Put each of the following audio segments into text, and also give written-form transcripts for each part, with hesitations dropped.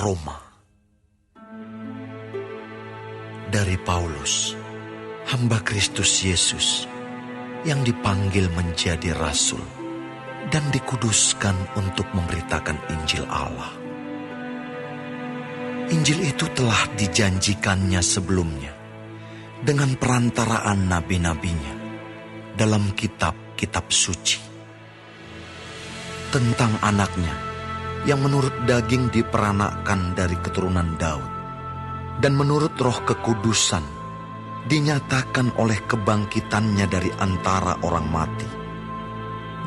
Roma. Dari Paulus, hamba Kristus Yesus, yang dipanggil menjadi rasul dan dikuduskan untuk memberitakan Injil Allah. Injil itu telah dijanjikannya sebelumnya dengan perantaraan nabi-nabinya dalam kitab-kitab suci. Tentang anaknya yang menurut daging diperanakkan dari keturunan Daud dan menurut roh kekudusan dinyatakan oleh kebangkitannya dari antara orang mati,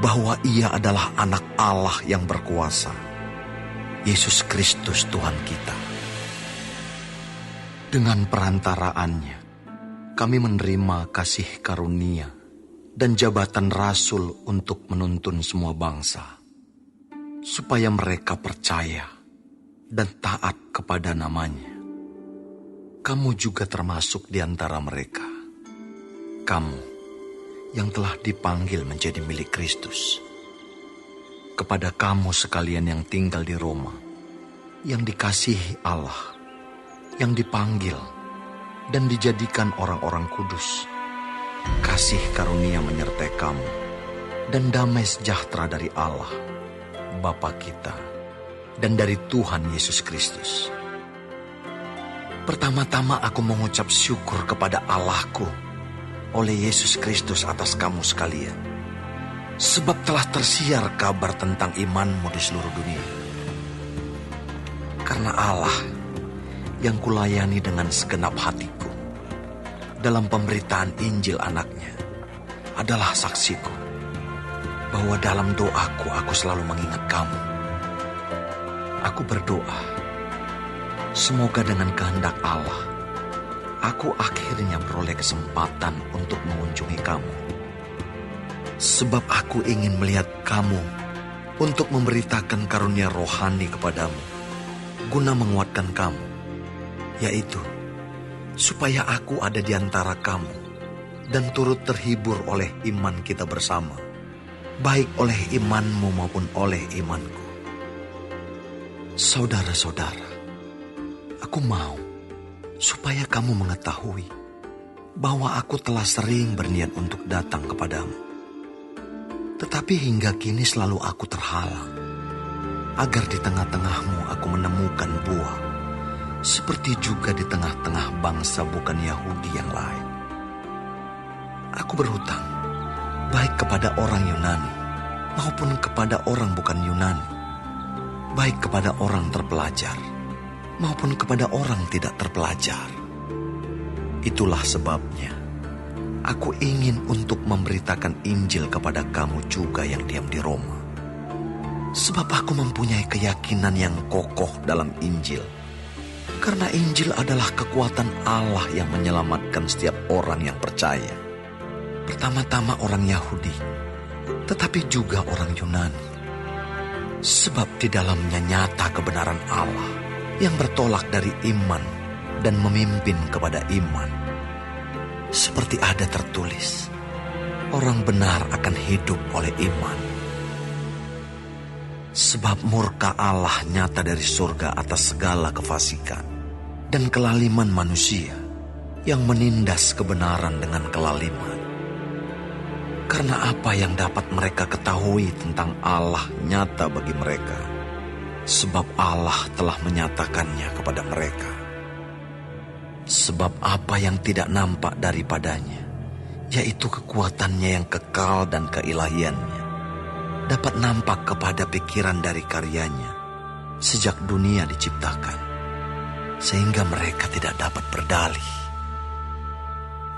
bahwa ia adalah anak Allah yang berkuasa, Yesus Kristus Tuhan kita. Dengan perantaraannya, kami menerima kasih karunia dan jabatan rasul untuk menuntun semua bangsa, supaya mereka percaya dan taat kepada namanya. Kamu juga termasuk di antara mereka. Kamu yang telah dipanggil menjadi milik Kristus. Kepada kamu sekalian yang tinggal di Roma, yang dikasihi Allah, yang dipanggil dan dijadikan orang-orang kudus, kasih karunia menyertai kamu dan damai sejahtera dari Allah, Bapa kita, dan dari Tuhan Yesus Kristus. Pertama-tama aku mengucap syukur kepada Allahku oleh Yesus Kristus atas kamu sekalian, sebab telah tersiar kabar tentang imanmu di seluruh dunia. Karena Allah yang kulayani dengan segenap hatiku dalam pemberitaan Injil anaknya adalah saksiku, bahwa dalam doaku aku selalu mengingat kamu. Aku berdoa, semoga dengan kehendak Allah, aku akhirnya beroleh kesempatan untuk mengunjungi kamu. Sebab aku ingin melihat kamu untuk memberitakan karunia rohani kepadamu, guna menguatkan kamu, yaitu supaya aku ada di antara kamu dan turut terhibur oleh iman kita bersama, baik oleh imanmu maupun oleh imanku. Saudara-saudara, aku mau supaya kamu mengetahui bahwa aku telah sering berniat untuk datang kepadamu. Tetapi hingga kini selalu aku terhalang, agar di tengah-tengahmu aku menemukan buah, seperti juga di tengah-tengah bangsa bukan Yahudi yang lain. Aku berhutang, baik kepada orang Yunani maupun kepada orang bukan Yunani, baik kepada orang terpelajar maupun kepada orang tidak terpelajar. Itulah sebabnya aku ingin untuk memberitakan Injil kepada kamu juga yang diam di Roma. Sebab aku mempunyai keyakinan yang kokoh dalam Injil, karena Injil adalah kekuatan Allah yang menyelamatkan setiap orang yang percaya. Pertama-tama orang Yahudi, tetapi juga orang Yunani. Sebab di dalamnya nyata kebenaran Allah yang bertolak dari iman dan memimpin kepada iman. Seperti ada tertulis, orang benar akan hidup oleh iman. Sebab murka Allah nyata dari surga atas segala kefasikan dan kelaliman manusia yang menindas kebenaran dengan kelaliman. Karena apa yang dapat mereka ketahui tentang Allah nyata bagi mereka, sebab Allah telah menyatakannya kepada mereka. Sebab apa yang tidak nampak daripadanya, yaitu kekuatannya yang kekal dan keilahiannya, dapat nampak kepada pikiran dari karyanya sejak dunia diciptakan, sehingga mereka tidak dapat berdalih.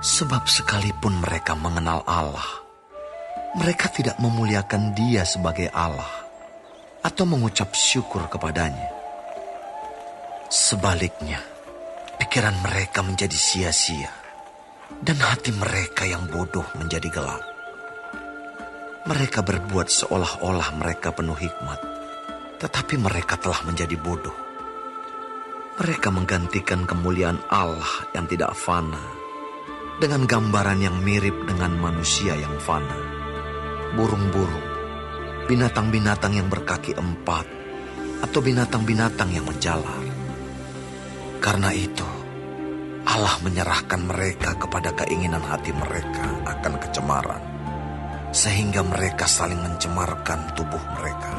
Sebab sekalipun mereka mengenal Allah, mereka tidak memuliakan Dia sebagai Allah atau mengucap syukur kepadanya. Sebaliknya, pikiran mereka menjadi sia-sia dan hati mereka yang bodoh menjadi gelap. Mereka berbuat seolah-olah mereka penuh hikmat, tetapi mereka telah menjadi bodoh. Mereka menggantikan kemuliaan Allah yang tidak fana dengan gambaran yang mirip dengan manusia yang fana, burung-burung, binatang-binatang yang berkaki 4, atau binatang-binatang yang menjalar. Karena itu, Allah menyerahkan mereka kepada keinginan hati mereka akan kecemaran, sehingga mereka saling mencemarkan tubuh mereka.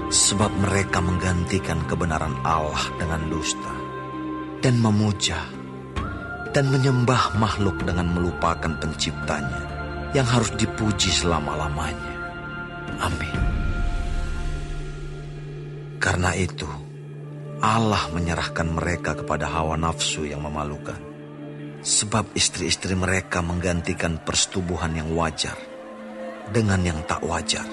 Sebab mereka menggantikan kebenaran Allah dengan dusta, dan memuja dan menyembah makhluk dengan melupakan penciptanya yang harus dipuji selama-lamanya. Amin. Karena itu, Allah menyerahkan mereka kepada hawa nafsu yang memalukan. Sebab istri-istri mereka menggantikan persetubuhan yang wajar dengan yang tak wajar.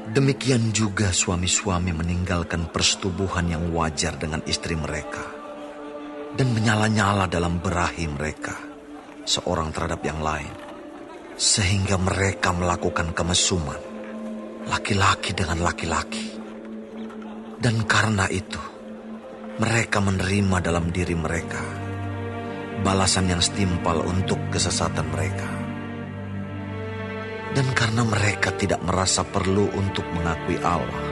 Demikian juga suami-suami meninggalkan persetubuhan yang wajar dengan istri mereka dan menyala-nyala dalam berahi mereka seorang terhadap yang lain, sehingga mereka melakukan kemesuman laki-laki dengan laki-laki. Dan karena itu, mereka menerima dalam diri mereka balasan yang setimpal untuk kesesatan mereka. Dan karena mereka tidak merasa perlu untuk mengakui Allah,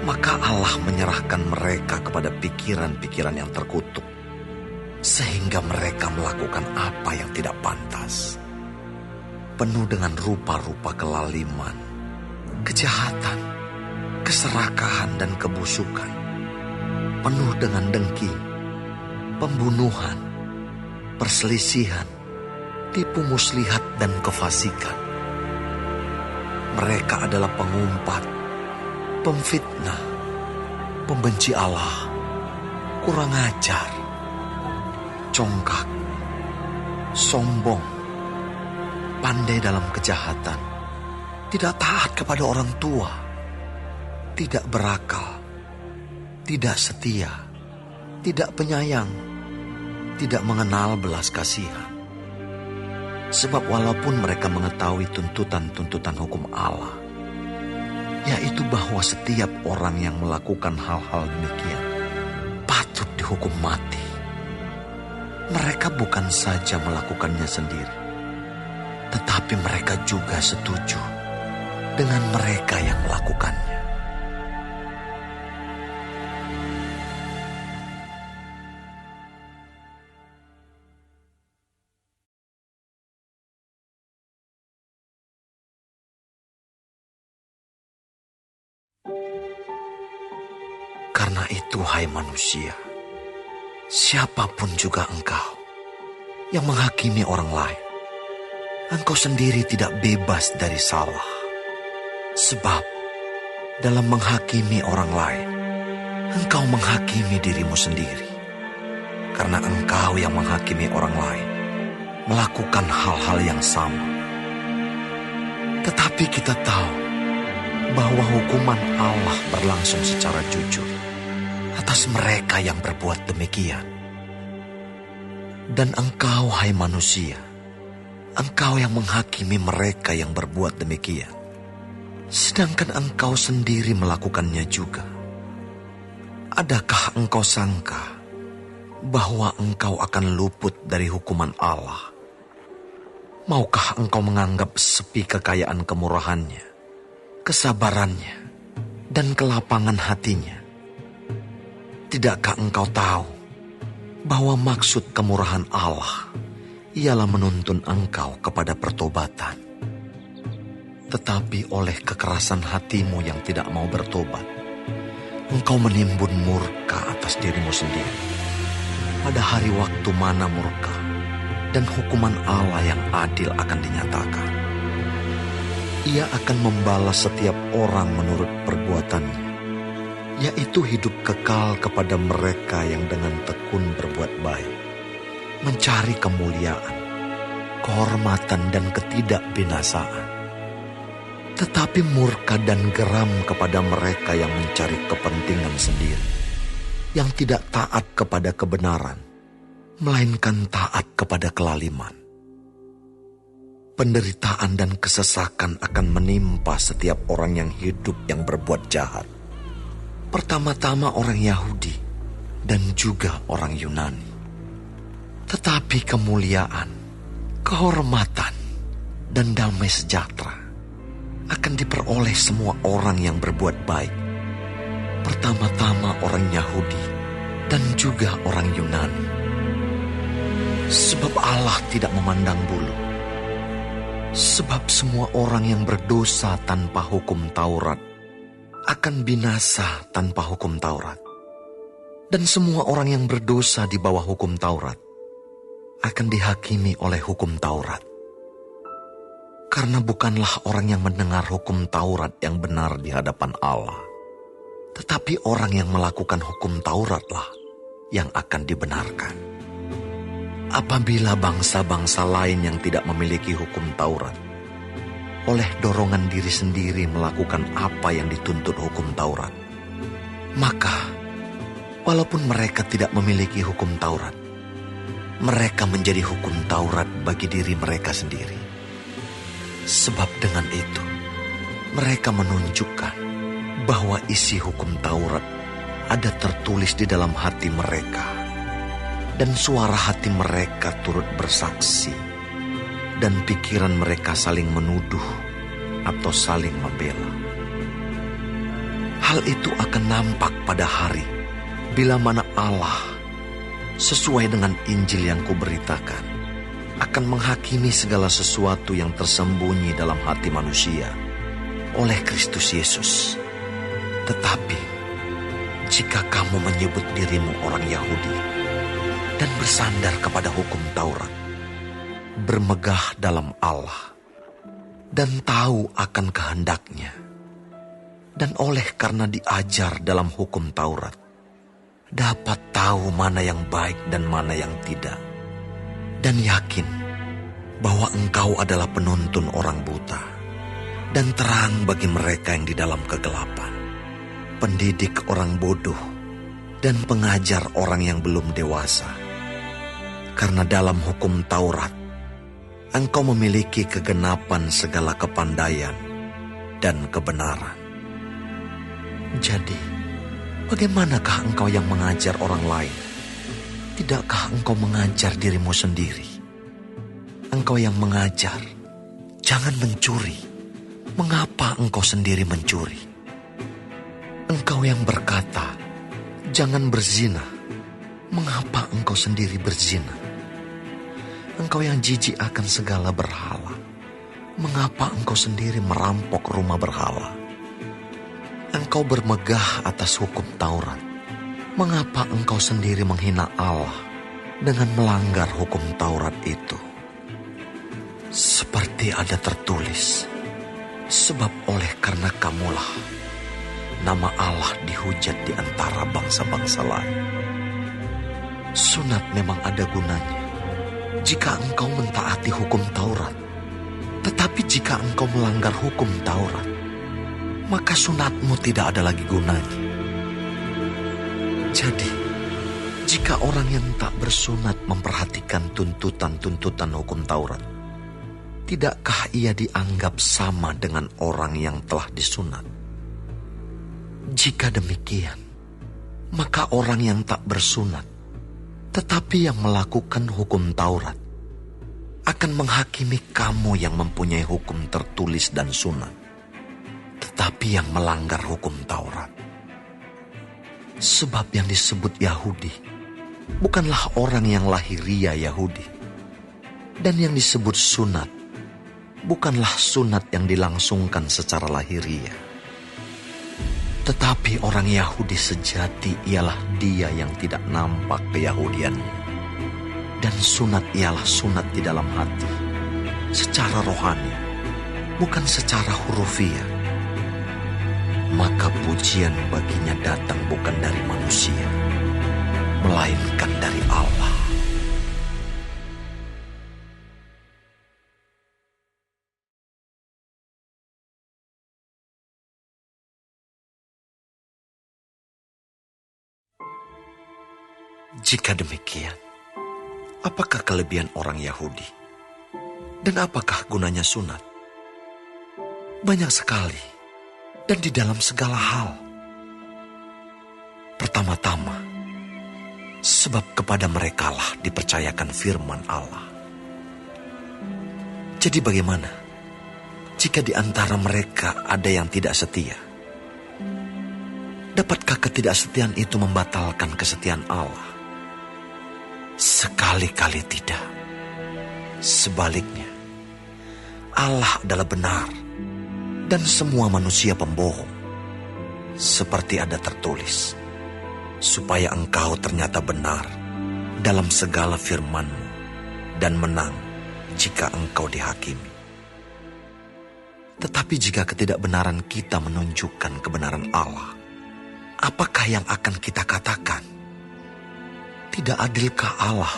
maka Allah menyerahkan mereka kepada pikiran-pikiran yang terkutuk, sehingga mereka melakukan apa yang tidak pantas, penuh dengan rupa-rupa kelaliman, kejahatan, keserakahan dan kebusukan, penuh dengan dengki, pembunuhan, perselisihan, tipu muslihat dan kefasikan. Mereka adalah pengumpat, pemfitnah, pembenci Allah, kurang ajar, congkak, sombong, pandai dalam kejahatan, tidak taat kepada orang tua, tidak berakal, tidak setia, tidak penyayang, tidak mengenal belas kasihan. Sebab walaupun mereka mengetahui tuntutan-tuntutan hukum Allah, yaitu bahwa setiap orang yang melakukan hal-hal demikian patut dihukum mati, mereka bukan saja melakukannya sendiri, tetapi mereka juga setuju dengan mereka yang melakukannya. Karena itu, hai manusia, siapapun juga engkau yang menghakimi orang lain, engkau sendiri tidak bebas dari salah. Sebab dalam menghakimi orang lain, engkau menghakimi dirimu sendiri. Karena engkau yang menghakimi orang lain melakukan hal-hal yang sama. Tetapi kita tahu bahwa hukuman Allah berlangsung secara jujur atas mereka yang berbuat demikian. Dan engkau, hai manusia, engkau yang menghakimi mereka yang berbuat demikian, sedangkan engkau sendiri melakukannya juga. Adakah engkau sangka bahwa engkau akan luput dari hukuman Allah? Maukah engkau menganggap sepi kekayaan kemurahannya, kesabarannya, dan kelapangan hatinya? Tidakkah engkau tahu bahwa maksud kemurahan Allah ialah menuntun engkau kepada pertobatan? Tetapi oleh kekerasan hatimu yang tidak mau bertobat, engkau menimbun murka atas dirimu sendiri. Pada hari waktu mana murka dan hukuman Allah yang adil akan dinyatakan. Ia akan membalas setiap orang menurut perbuatannya, yaitu hidup kekal kepada mereka yang dengan tekun berbuat baik, mencari kemuliaan, kehormatan dan ketidakbinasaan. Tetapi murka dan geram kepada mereka yang mencari kepentingan sendiri, yang tidak taat kepada kebenaran, melainkan taat kepada kelaliman. Penderitaan dan kesesakan akan menimpa setiap orang yang hidup yang berbuat jahat. Pertama-tama orang Yahudi dan juga orang Yunani. Tetapi kemuliaan, kehormatan, dan damai sejahtera akan diperoleh semua orang yang berbuat baik. Pertama-tama orang Yahudi dan juga orang Yunani. Sebab Allah tidak memandang bulu. Sebab semua orang yang berdosa tanpa hukum Taurat akan binasa tanpa hukum Taurat. Dan semua orang yang berdosa di bawah hukum Taurat akan dihakimi oleh hukum Taurat. Karena bukanlah orang yang mendengar hukum Taurat yang benar di hadapan Allah, tetapi orang yang melakukan hukum Tauratlah yang akan dibenarkan. Apabila bangsa-bangsa lain yang tidak memiliki hukum Taurat, oleh dorongan diri sendiri melakukan apa yang dituntut hukum Taurat, maka walaupun mereka tidak memiliki hukum Taurat, mereka menjadi hukum Taurat bagi diri mereka sendiri. Sebab dengan itu, mereka menunjukkan bahwa isi hukum Taurat ada tertulis di dalam hati mereka, dan suara hati mereka turut bersaksi, dan pikiran mereka saling menuduh atau saling membela. Hal itu akan nampak pada hari bila mana Allah, sesuai dengan Injil yang kuberitakan, akan menghakimi segala sesuatu yang tersembunyi dalam hati manusia oleh Kristus Yesus. Tetapi jika kamu menyebut dirimu orang Yahudi dan bersandar kepada hukum Taurat, bermegah dalam Allah, dan tahu akan kehendaknya, dan oleh karena diajar dalam hukum Taurat, dapat tahu mana yang baik dan mana yang tidak, dan yakin bahwa engkau adalah penuntun orang buta dan terang bagi mereka yang di dalam kegelapan, pendidik orang bodoh dan pengajar orang yang belum dewasa. Karena dalam hukum Taurat, engkau memiliki kegenapan segala kepandaian dan kebenaran. Jadi, bagaimanakah engkau yang mengajar orang lain? Tidakkah engkau mengajar dirimu sendiri? Engkau yang mengajar, jangan mencuri. Mengapa engkau sendiri mencuri? Engkau yang berkata, jangan berzina. Mengapa engkau sendiri berzina? Engkau yang jijik akan segala berhala. Mengapa engkau sendiri merampok rumah berhala? Engkau bermegah atas hukum Taurat. Mengapa engkau sendiri menghina Allah dengan melanggar hukum Taurat itu? Seperti ada tertulis, sebab oleh karena kamulah nama Allah dihujat di antara bangsa-bangsa lain. Sunat memang ada gunanya jika engkau mentaati hukum Taurat. Tetapi jika engkau melanggar hukum Taurat, maka sunatmu tidak ada lagi gunanya. Jadi, jika orang yang tak bersunat memperhatikan tuntutan-tuntutan hukum Taurat, tidakkah ia dianggap sama dengan orang yang telah disunat? Jika demikian, maka orang yang tak bersunat, tetapi yang melakukan hukum Taurat, akan menghakimi kamu yang mempunyai hukum tertulis dan sunat, tetapi yang melanggar hukum Taurat. Sebab yang disebut Yahudi bukanlah orang yang lahiriah Yahudi, dan yang disebut sunat bukanlah sunat yang dilangsungkan secara lahiriah. Tetapi orang Yahudi sejati ialah dia yang tidak nampak keyahudiannya, dan sunat ialah sunat di dalam hati, secara rohani, bukan secara hurufiah. Maka pujian baginya datang bukan dari manusia, melainkan dari Allah. Jika demikian, apakah kelebihan orang Yahudi? Dan apakah gunanya sunat? Banyak sekali, dan di dalam segala hal. Pertama-tama, sebab kepada merekalah dipercayakan firman Allah. Jadi bagaimana? Jika di antara mereka ada yang tidak setia, dapatkah ketidaksetiaan itu membatalkan kesetiaan Allah? Sekali-kali tidak. Sebaliknya, Allah adalah benar dan semua manusia pembohong. Seperti ada tertulis, supaya engkau ternyata benar dalam segala firman-Mu dan menang jika engkau dihakimi. Tetapi jika ketidakbenaran kita menunjukkan kebenaran Allah, apakah yang akan kita katakan? Tidak adilkah Allah?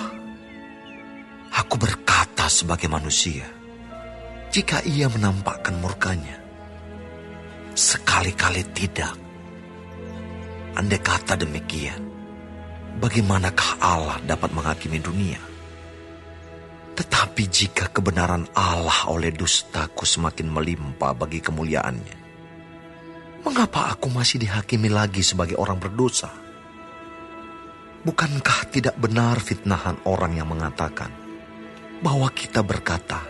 Aku berkata sebagai manusia, jika Ia menampakkan murkanya, sekali-kali tidak. Andai kata demikian, bagaimanakah Allah dapat menghakimi dunia? Tetapi jika kebenaran Allah oleh dustaku semakin melimpah bagi kemuliaannya, mengapa aku masih dihakimi lagi sebagai orang berdosa? Bukankah tidak benar fitnahan orang yang mengatakan bahwa kita berkata,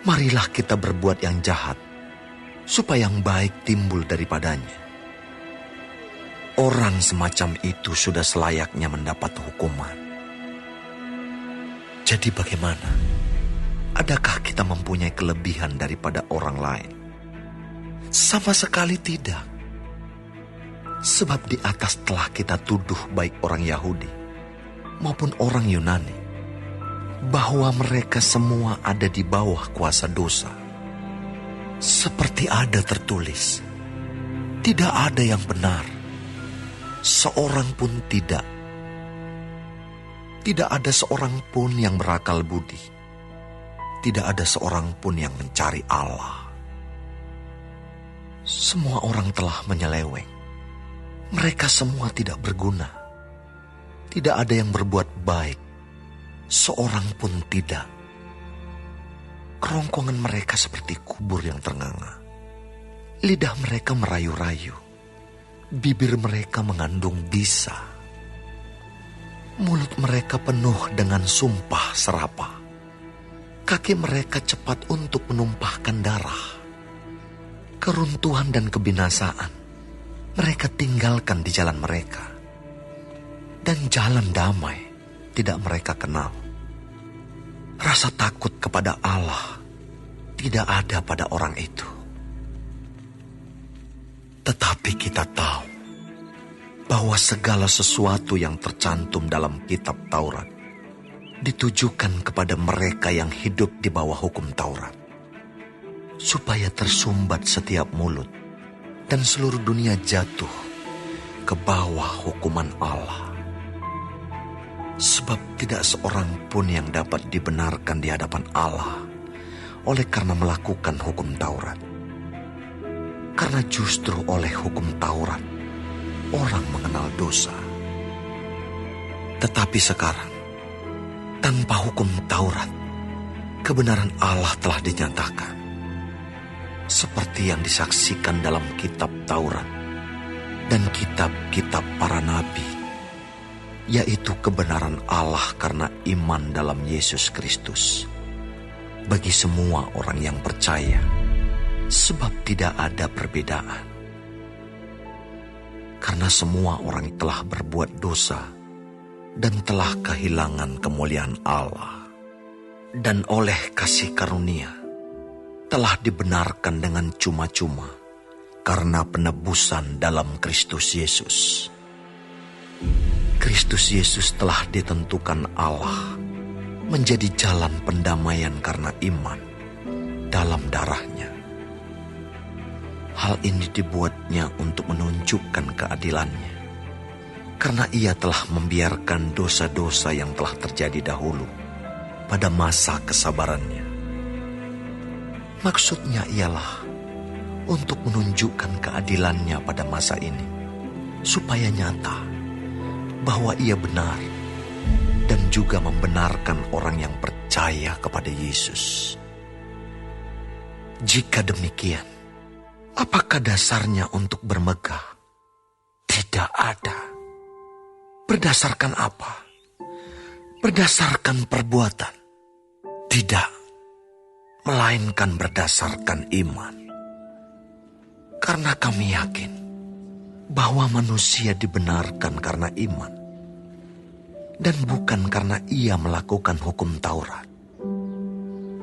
marilah kita berbuat yang jahat, supaya yang baik timbul daripadanya? Orang semacam itu sudah selayaknya mendapat hukuman. Jadi bagaimana? Adakah kita mempunyai kelebihan daripada orang lain? Sama sekali tidak. Sebab di atas telah kita tuduh baik orang Yahudi maupun orang Yunani, bahwa mereka semua ada di bawah kuasa dosa. Seperti ada tertulis, tidak ada yang benar, seorang pun tidak. Tidak ada seorang pun yang berakal budi. Tidak ada seorang pun yang mencari Allah. Semua orang telah menyeleweng. Mereka semua tidak berguna. Tidak ada yang berbuat baik. Seorang pun tidak. Kerongkongan mereka seperti kubur yang ternganga. Lidah mereka merayu-rayu. Bibir mereka mengandung bisa. Mulut mereka penuh dengan sumpah serapah. Kaki mereka cepat untuk menumpahkan darah. Keruntuhan dan kebinasaan mereka tinggalkan di jalan mereka. Dan jalan damai tidak mereka kenal. Rasa takut kepada Allah tidak ada pada orang itu. Tetapi kita tahu bahwa segala sesuatu yang tercantum dalam kitab Taurat ditujukan kepada mereka yang hidup di bawah hukum Taurat, supaya tersumbat setiap mulut dan seluruh dunia jatuh ke bawah hukuman Allah. Sebab tidak seorang pun yang dapat dibenarkan di hadapan Allah oleh karena melakukan hukum Taurat. Karena justru oleh hukum Taurat orang mengenal dosa. Tetapi sekarang, tanpa hukum Taurat, kebenaran Allah telah dinyatakan. Seperti yang disaksikan dalam kitab Taurat dan kitab-kitab para nabi, yaitu kebenaran Allah karena iman dalam Yesus Kristus bagi semua orang yang percaya, sebab tidak ada perbedaan. Karena semua orang telah berbuat dosa dan telah kehilangan kemuliaan Allah, dan oleh kasih karunia telah dibenarkan dengan cuma-cuma karena penebusan dalam Kristus Yesus. Kristus Yesus telah ditentukan Allah menjadi jalan pendamaian karena iman dalam darahnya. Hal ini dibuatnya untuk menunjukkan keadilannya, karena ia telah membiarkan dosa-dosa yang telah terjadi dahulu pada masa kesabarannya. Maksudnya ialah untuk menunjukkan keadilannya pada masa ini, supaya nyata bahwa ia benar dan juga membenarkan orang yang percaya kepada Yesus. Jika demikian, apakah dasarnya untuk bermegah? Tidak ada. Berdasarkan apa? Berdasarkan perbuatan? Tidak. melainkan berdasarkan iman. Karena kami yakin bahwa manusia dibenarkan karena iman, dan bukan karena ia melakukan hukum Taurat.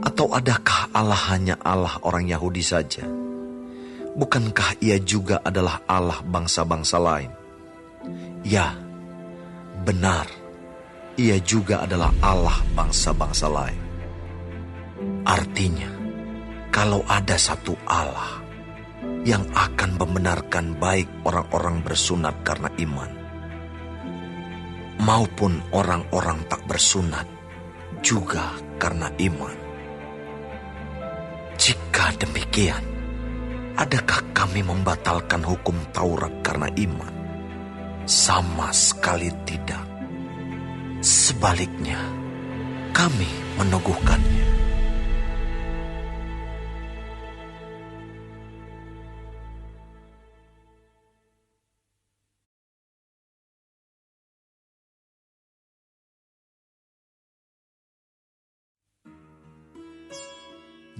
Atau adakah Allah hanya Allah orang Yahudi saja? Bukankah ia juga adalah Allah bangsa-bangsa lain? Ya, benar, ia juga adalah Allah bangsa-bangsa lain. Artinya, kalau ada satu Allah yang akan membenarkan baik orang-orang bersunat karena iman, maupun orang-orang tak bersunat juga karena iman. Jika demikian, adakah kami membatalkan hukum Taurat karena iman? Sama sekali tidak. Sebaliknya, kami meneguhkannya.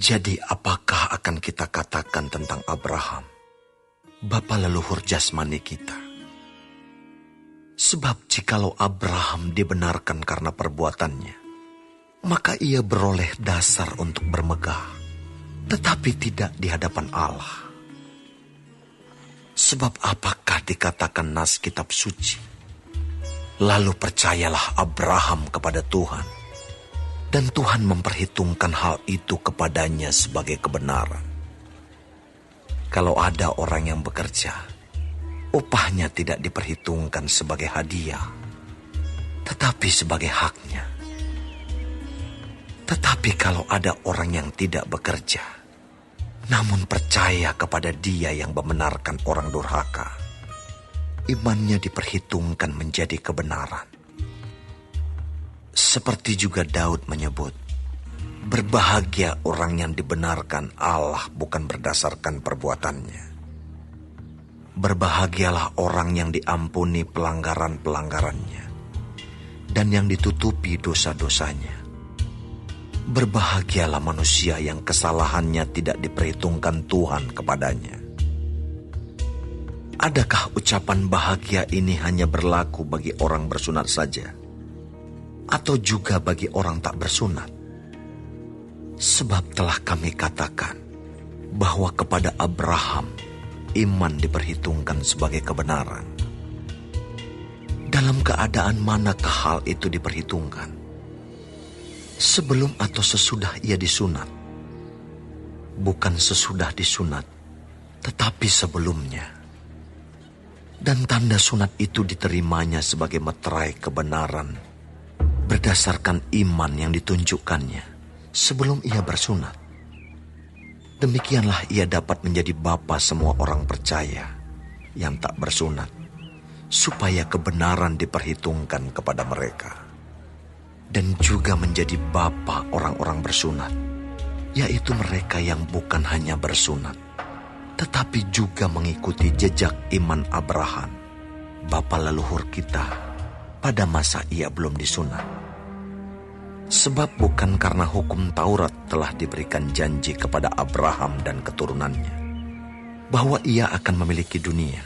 Jadi apakah akan kita katakan tentang Abraham, bapa leluhur jasmani kita? Sebab jikalau Abraham dibenarkan karena perbuatannya, maka ia beroleh dasar untuk bermegah, tetapi tidak di hadapan Allah. Sebab apakah dikatakan nas kitab suci? Lalu percayalah Abraham kepada Tuhan, dan Tuhan memperhitungkan hal itu kepadanya sebagai kebenaran. Kalau ada orang yang bekerja, upahnya tidak diperhitungkan sebagai hadiah, tetapi sebagai haknya. Tetapi kalau ada orang yang tidak bekerja, namun percaya kepada Dia yang membenarkan orang durhaka, imannya diperhitungkan menjadi kebenaran. Seperti juga Daud menyebut, berbahagia orang yang dibenarkan Allah bukan berdasarkan perbuatannya. Berbahagialah orang yang diampuni pelanggaran-pelanggarannya, dan yang ditutupi dosa-dosanya. Berbahagialah manusia yang kesalahannya tidak diperhitungkan Tuhan kepadanya. Adakah ucapan bahagia ini hanya berlaku bagi orang bersunat saja, atau juga bagi orang tak bersunat? Sebab telah kami katakan bahwa kepada Abraham iman diperhitungkan sebagai kebenaran. Dalam keadaan manakah hal itu diperhitungkan? Sebelum atau sesudah ia disunat? Bukan sesudah disunat, tetapi sebelumnya. Dan tanda sunat itu diterimanya sebagai meterai kebenaran berdasarkan iman yang ditunjukkannya sebelum ia bersunat. Demikianlah ia dapat menjadi bapa semua orang percaya yang tak bersunat, supaya kebenaran diperhitungkan kepada mereka. Dan juga menjadi bapa orang-orang bersunat, yaitu mereka yang bukan hanya bersunat, tetapi juga mengikuti jejak iman Abraham, bapa leluhur kita, pada masa ia belum disunat. Sebab bukan karena hukum Taurat telah diberikan janji kepada Abraham dan keturunannya, bahwa ia akan memiliki dunia,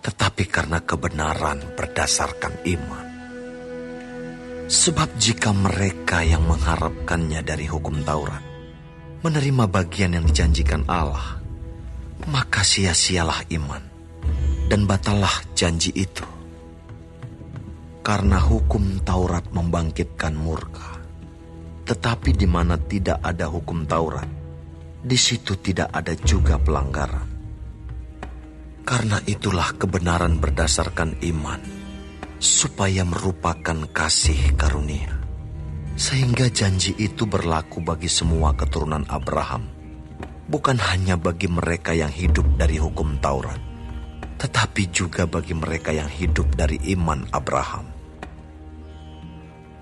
tetapi karena kebenaran berdasarkan iman. Sebab jika mereka yang mengharapkannya dari hukum Taurat menerima bagian yang dijanjikan Allah, maka sia-sialah iman dan batallah janji itu. Karena hukum Taurat membangkitkan murka, tetapi di mana tidak ada hukum Taurat, di situ tidak ada juga pelanggaran. Karena itulah kebenaran berdasarkan iman, supaya merupakan kasih karunia, sehingga janji itu berlaku bagi semua keturunan Abraham, bukan hanya bagi mereka yang hidup dari hukum Taurat, tetapi juga bagi mereka yang hidup dari iman Abraham.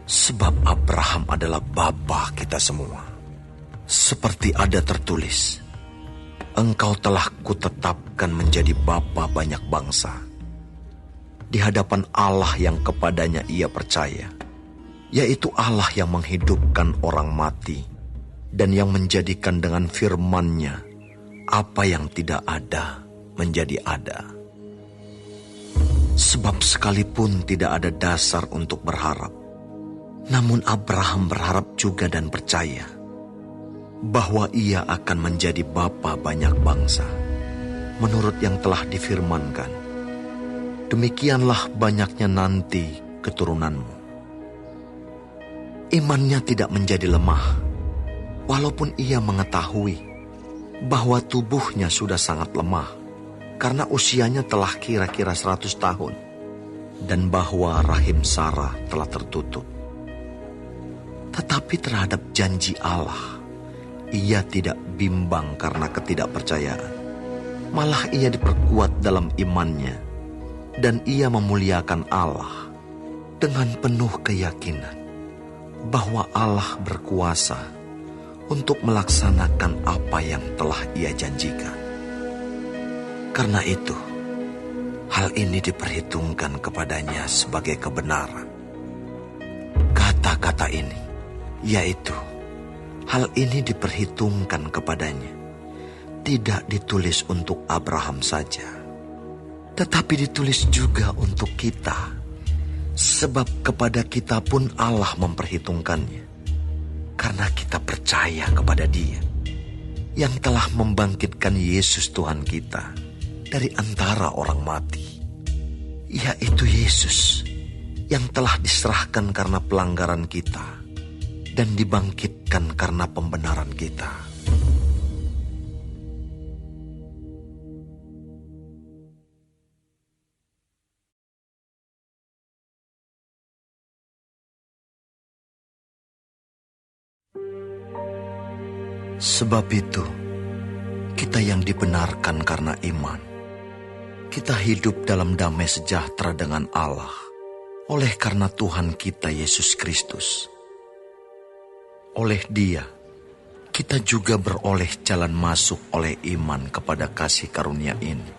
Sebab Abraham adalah bapa kita semua. Seperti ada tertulis, engkau telah kutetapkan menjadi bapa banyak bangsa, di hadapan Allah yang kepadanya ia percaya, yaitu Allah yang menghidupkan orang mati dan yang menjadikan dengan firman-Nya apa yang tidak ada menjadi ada. Sebab sekalipun tidak ada dasar untuk berharap, namun Abraham berharap juga dan percaya bahwa ia akan menjadi bapa banyak bangsa, menurut yang telah difirmankan, demikianlah banyaknya nanti keturunanmu. Imannya tidak menjadi lemah, walaupun ia mengetahui bahwa tubuhnya sudah sangat lemah, karena usianya telah kira-kira 100 tahun, dan bahwa rahim Sarah telah tertutup. Tetapi terhadap janji Allah, ia tidak bimbang karena ketidakpercayaan. Malah ia diperkuat dalam imannya, dan ia memuliakan Allah dengan penuh keyakinan bahwa Allah berkuasa untuk melaksanakan apa yang telah ia janjikan. Karena itu, hal ini diperhitungkan kepadanya sebagai kebenaran. Kata-kata ini, yaitu hal ini diperhitungkan kepadanya, tidak ditulis untuk Abraham saja, tetapi ditulis juga untuk kita, sebab kepada kita pun Allah memperhitungkannya, karena kita percaya kepada Dia yang telah membangkitkan Yesus Tuhan kita dari antara orang mati, yaitu Yesus yang telah diserahkan karena pelanggaran kita dan dibangkitkan karena pembenaran kita. Sebab itu, kita yang dibenarkan karena iman, kita hidup dalam damai sejahtera dengan Allah oleh karena Tuhan kita Yesus Kristus. Oleh Dia, kita juga beroleh jalan masuk oleh iman kepada kasih karunia ini.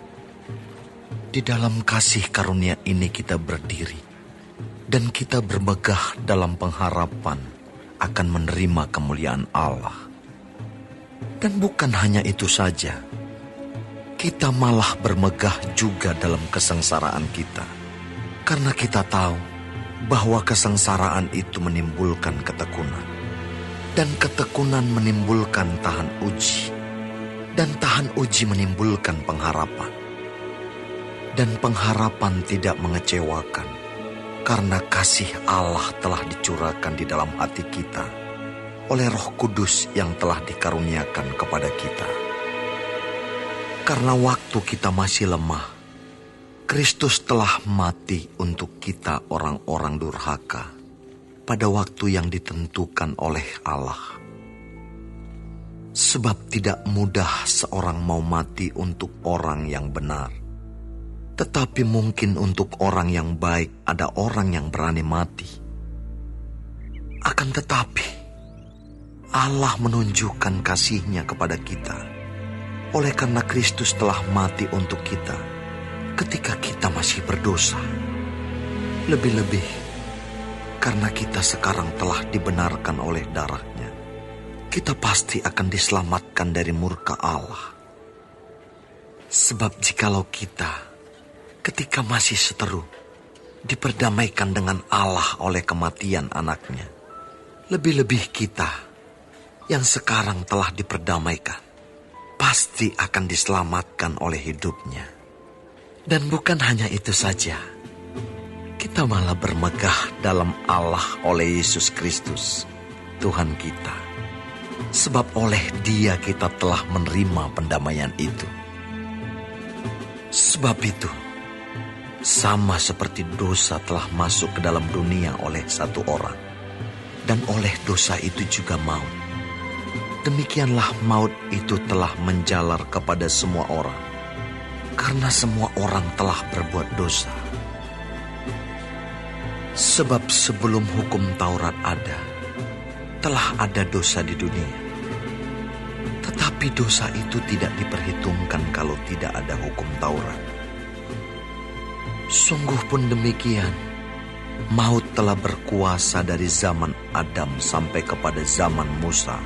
Di dalam kasih karunia ini kita berdiri, dan kita bermegah dalam pengharapan akan menerima kemuliaan Allah. Dan bukan hanya itu saja, kita malah bermegah juga dalam kesengsaraan kita, karena kita tahu bahwa kesengsaraan itu menimbulkan ketekunan, dan ketekunan menimbulkan tahan uji, dan tahan uji menimbulkan pengharapan. Dan pengharapan tidak mengecewakan, karena kasih Allah telah dicurahkan di dalam hati kita oleh Roh Kudus yang telah dikaruniakan kepada kita. Karena waktu kita masih lemah, Kristus telah mati untuk kita orang-orang durhaka pada waktu yang ditentukan oleh Allah. Sebab tidak mudah seorang mau mati untuk orang yang benar, tetapi mungkin untuk orang yang baik ada orang yang berani mati. Akan tetapi, Allah menunjukkan kasih-Nya kepada kita oleh karena Kristus telah mati untuk kita ketika kita masih berdosa. Lebih-lebih karena kita sekarang telah dibenarkan oleh darah-Nya, kita pasti akan diselamatkan dari murka Allah. Sebab jikalau kita ketika masih seteru diperdamaikan dengan Allah oleh kematian anaknya, lebih-lebih kita yang sekarang telah diperdamaikan pasti akan diselamatkan oleh hidupnya. Dan bukan hanya itu saja, kita malah bermegah dalam Allah oleh Yesus Kristus, Tuhan kita. Sebab oleh Dia kita telah menerima pendamaian itu. Sebab itu, sama seperti dosa telah masuk ke dalam dunia oleh satu orang, dan oleh dosa itu juga maut, demikianlah maut itu telah menjalar kepada semua orang, karena semua orang telah berbuat dosa. Sebab sebelum hukum Taurat ada, telah ada dosa di dunia. Tetapi dosa itu tidak diperhitungkan kalau tidak ada hukum Taurat. Sungguh pun demikian, maut telah berkuasa dari zaman Adam sampai kepada zaman Musa,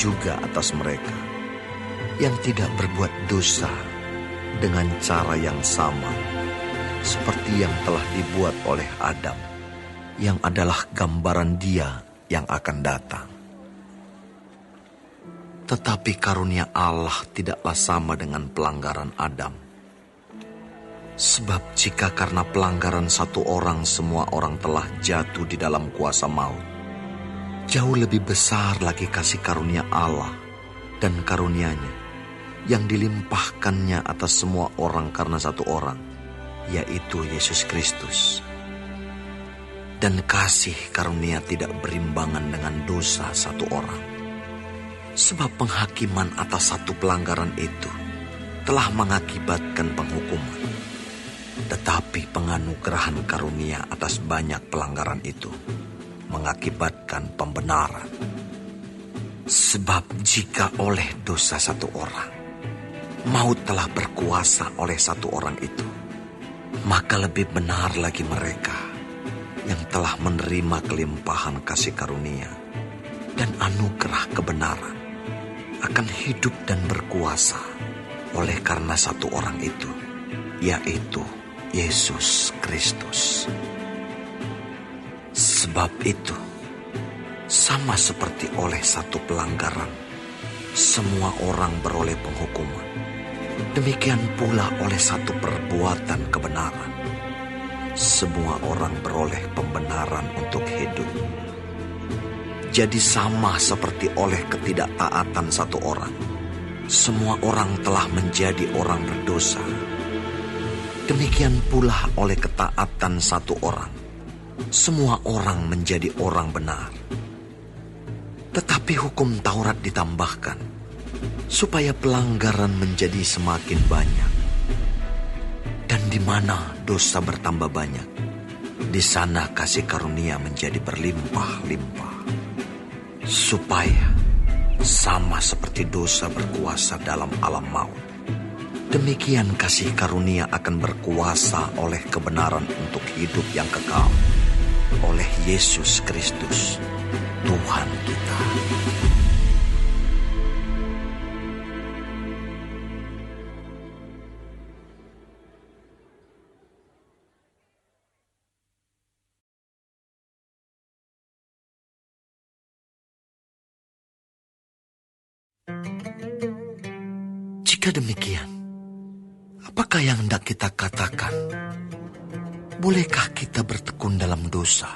juga atas mereka yang tidak berbuat dosa dengan cara yang sama seperti yang telah dibuat oleh Adam, yang adalah gambaran Dia yang akan datang. Tetapi karunia Allah tidaklah sama dengan pelanggaran Adam. Sebab jika karena pelanggaran satu orang semua orang telah jatuh di dalam kuasa maut, jauh lebih besar lagi kasih karunia Allah dan karunia-Nya yang dilimpahkannya atas semua orang karena satu orang, yaitu Yesus Kristus. Dan kasih karunia tidak berimbangan dengan dosa satu orang. Sebab penghakiman atas satu pelanggaran itu telah mengakibatkan penghukuman. Tetapi penganugerahan karunia atas banyak pelanggaran itu mengakibatkan pembenaran. Sebab jika oleh dosa satu orang, maut telah berkuasa oleh satu orang itu, maka lebih benar lagi mereka yang telah menerima kelimpahan kasih karunia dan anugerah kebenaran akan hidup dan berkuasa oleh karena satu orang itu, yaitu Yesus Kristus. Sebab itu, sama seperti oleh satu pelanggaran, semua orang beroleh penghukuman. Demikian pula oleh satu perbuatan kebenaran, semua orang beroleh pembenaran untuk hidup. Jadi sama seperti oleh ketidaktaatan satu orang, semua orang telah menjadi orang berdosa. Demikian pula oleh ketaatan satu orang, semua orang menjadi orang benar. Tetapi hukum Taurat ditambahkan, supaya pelanggaran menjadi semakin banyak. Dan di mana dosa bertambah banyak, di sana kasih karunia menjadi berlimpah-limpah. Supaya sama seperti dosa berkuasa dalam alam maut, demikian kasih karunia akan berkuasa oleh kebenaran untuk hidup yang kekal, oleh Yesus Kristus, Tuhan kita. Jika demikian, apakah yang hendak kita katakan? Bolehkah kita bertekun dalam dosa,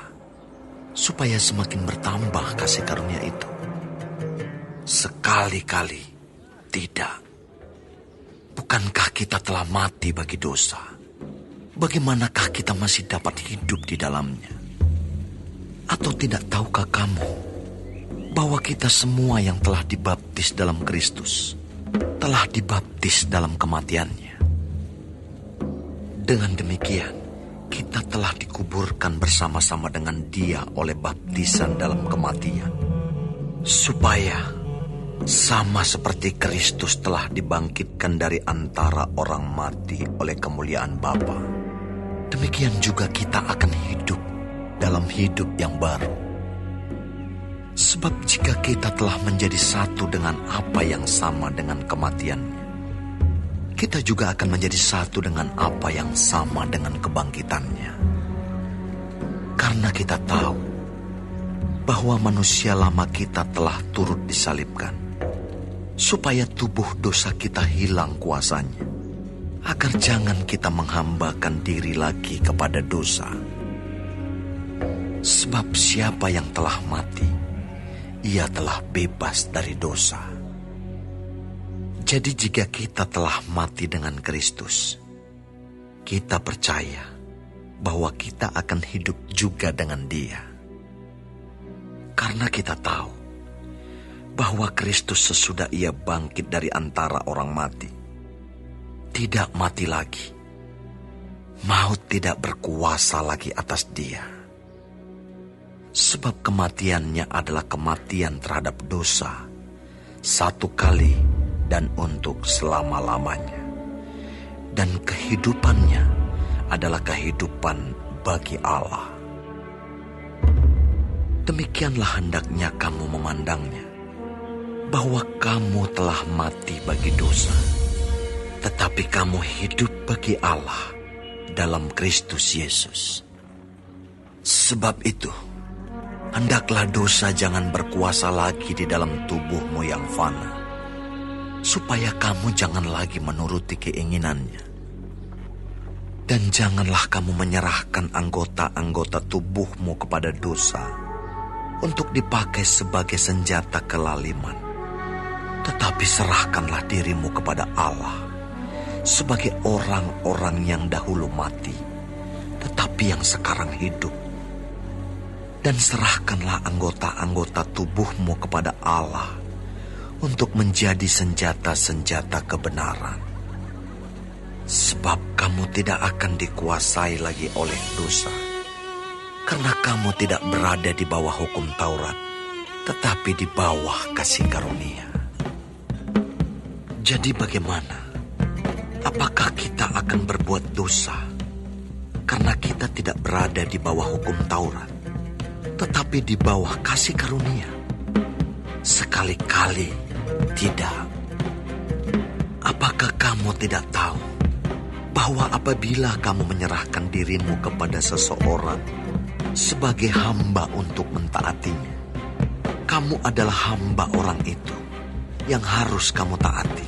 supaya semakin bertambah kasih karunia itu? Sekali-kali tidak. Bukankah kita telah mati bagi dosa? Bagaimanakah kita masih dapat hidup di dalamnya? Atau tidak tahukah kamu bahwa kita semua yang telah dibaptis dalam Kristus telah dibaptis dalam kematiannya? Dengan demikian, kita telah dikuburkan bersama-sama dengan Dia oleh baptisan dalam kematian, supaya sama seperti Kristus telah dibangkitkan dari antara orang mati oleh kemuliaan Bapa, demikian juga kita akan hidup dalam hidup yang baru. Sebab jika kita telah menjadi satu dengan apa yang sama dengan kematiannya, kita juga akan menjadi satu dengan apa yang sama dengan kebangkitannya. Karena kita tahu bahwa manusia lama kita telah turut disalibkan, supaya tubuh dosa kita hilang kuasanya, agar jangan kita menghambakan diri lagi kepada dosa. Sebab siapa yang telah mati, ia telah bebas dari dosa. Jadi jika kita telah mati dengan Kristus, kita percaya bahwa kita akan hidup juga dengan Dia. Karena kita tahu bahwa Kristus sesudah Ia bangkit dari antara orang mati, tidak mati lagi. Maut tidak berkuasa lagi atas Dia. Sebab kematiannya adalah kematian terhadap dosa, satu kali dan untuk selama-lamanya. Dan kehidupannya adalah kehidupan bagi Allah. Demikianlah hendaknya kamu memandangnya. bahwa kamu telah mati bagi dosa, tetapi kamu hidup bagi Allah dalam Kristus Yesus. Sebab itu, hendaklah dosa jangan berkuasa lagi di dalam tubuhmu yang fana, supaya kamu jangan lagi menuruti keinginannya. Dan janganlah kamu menyerahkan anggota-anggota tubuhmu kepada dosa untuk dipakai sebagai senjata kelaliman. Tetapi serahkanlah dirimu kepada Allah sebagai orang-orang yang dahulu mati, tetapi yang sekarang hidup. Dan serahkanlah anggota-anggota tubuhmu kepada Allah untuk menjadi senjata-senjata kebenaran. Sebab kamu tidak akan dikuasai lagi oleh dosa, karena kamu tidak berada di bawah hukum Taurat, tetapi di bawah kasih karunia. Jadi bagaimana? Apakah kita akan berbuat dosa karena kita tidak berada di bawah hukum Taurat, tetapi di bawah kasih karunia? Sekali-kali tidak. Apakah kamu tidak tahu bahwa apabila kamu menyerahkan dirimu kepada seseorang sebagai hamba untuk mentaatinya, kamu adalah hamba orang itu yang harus kamu taati,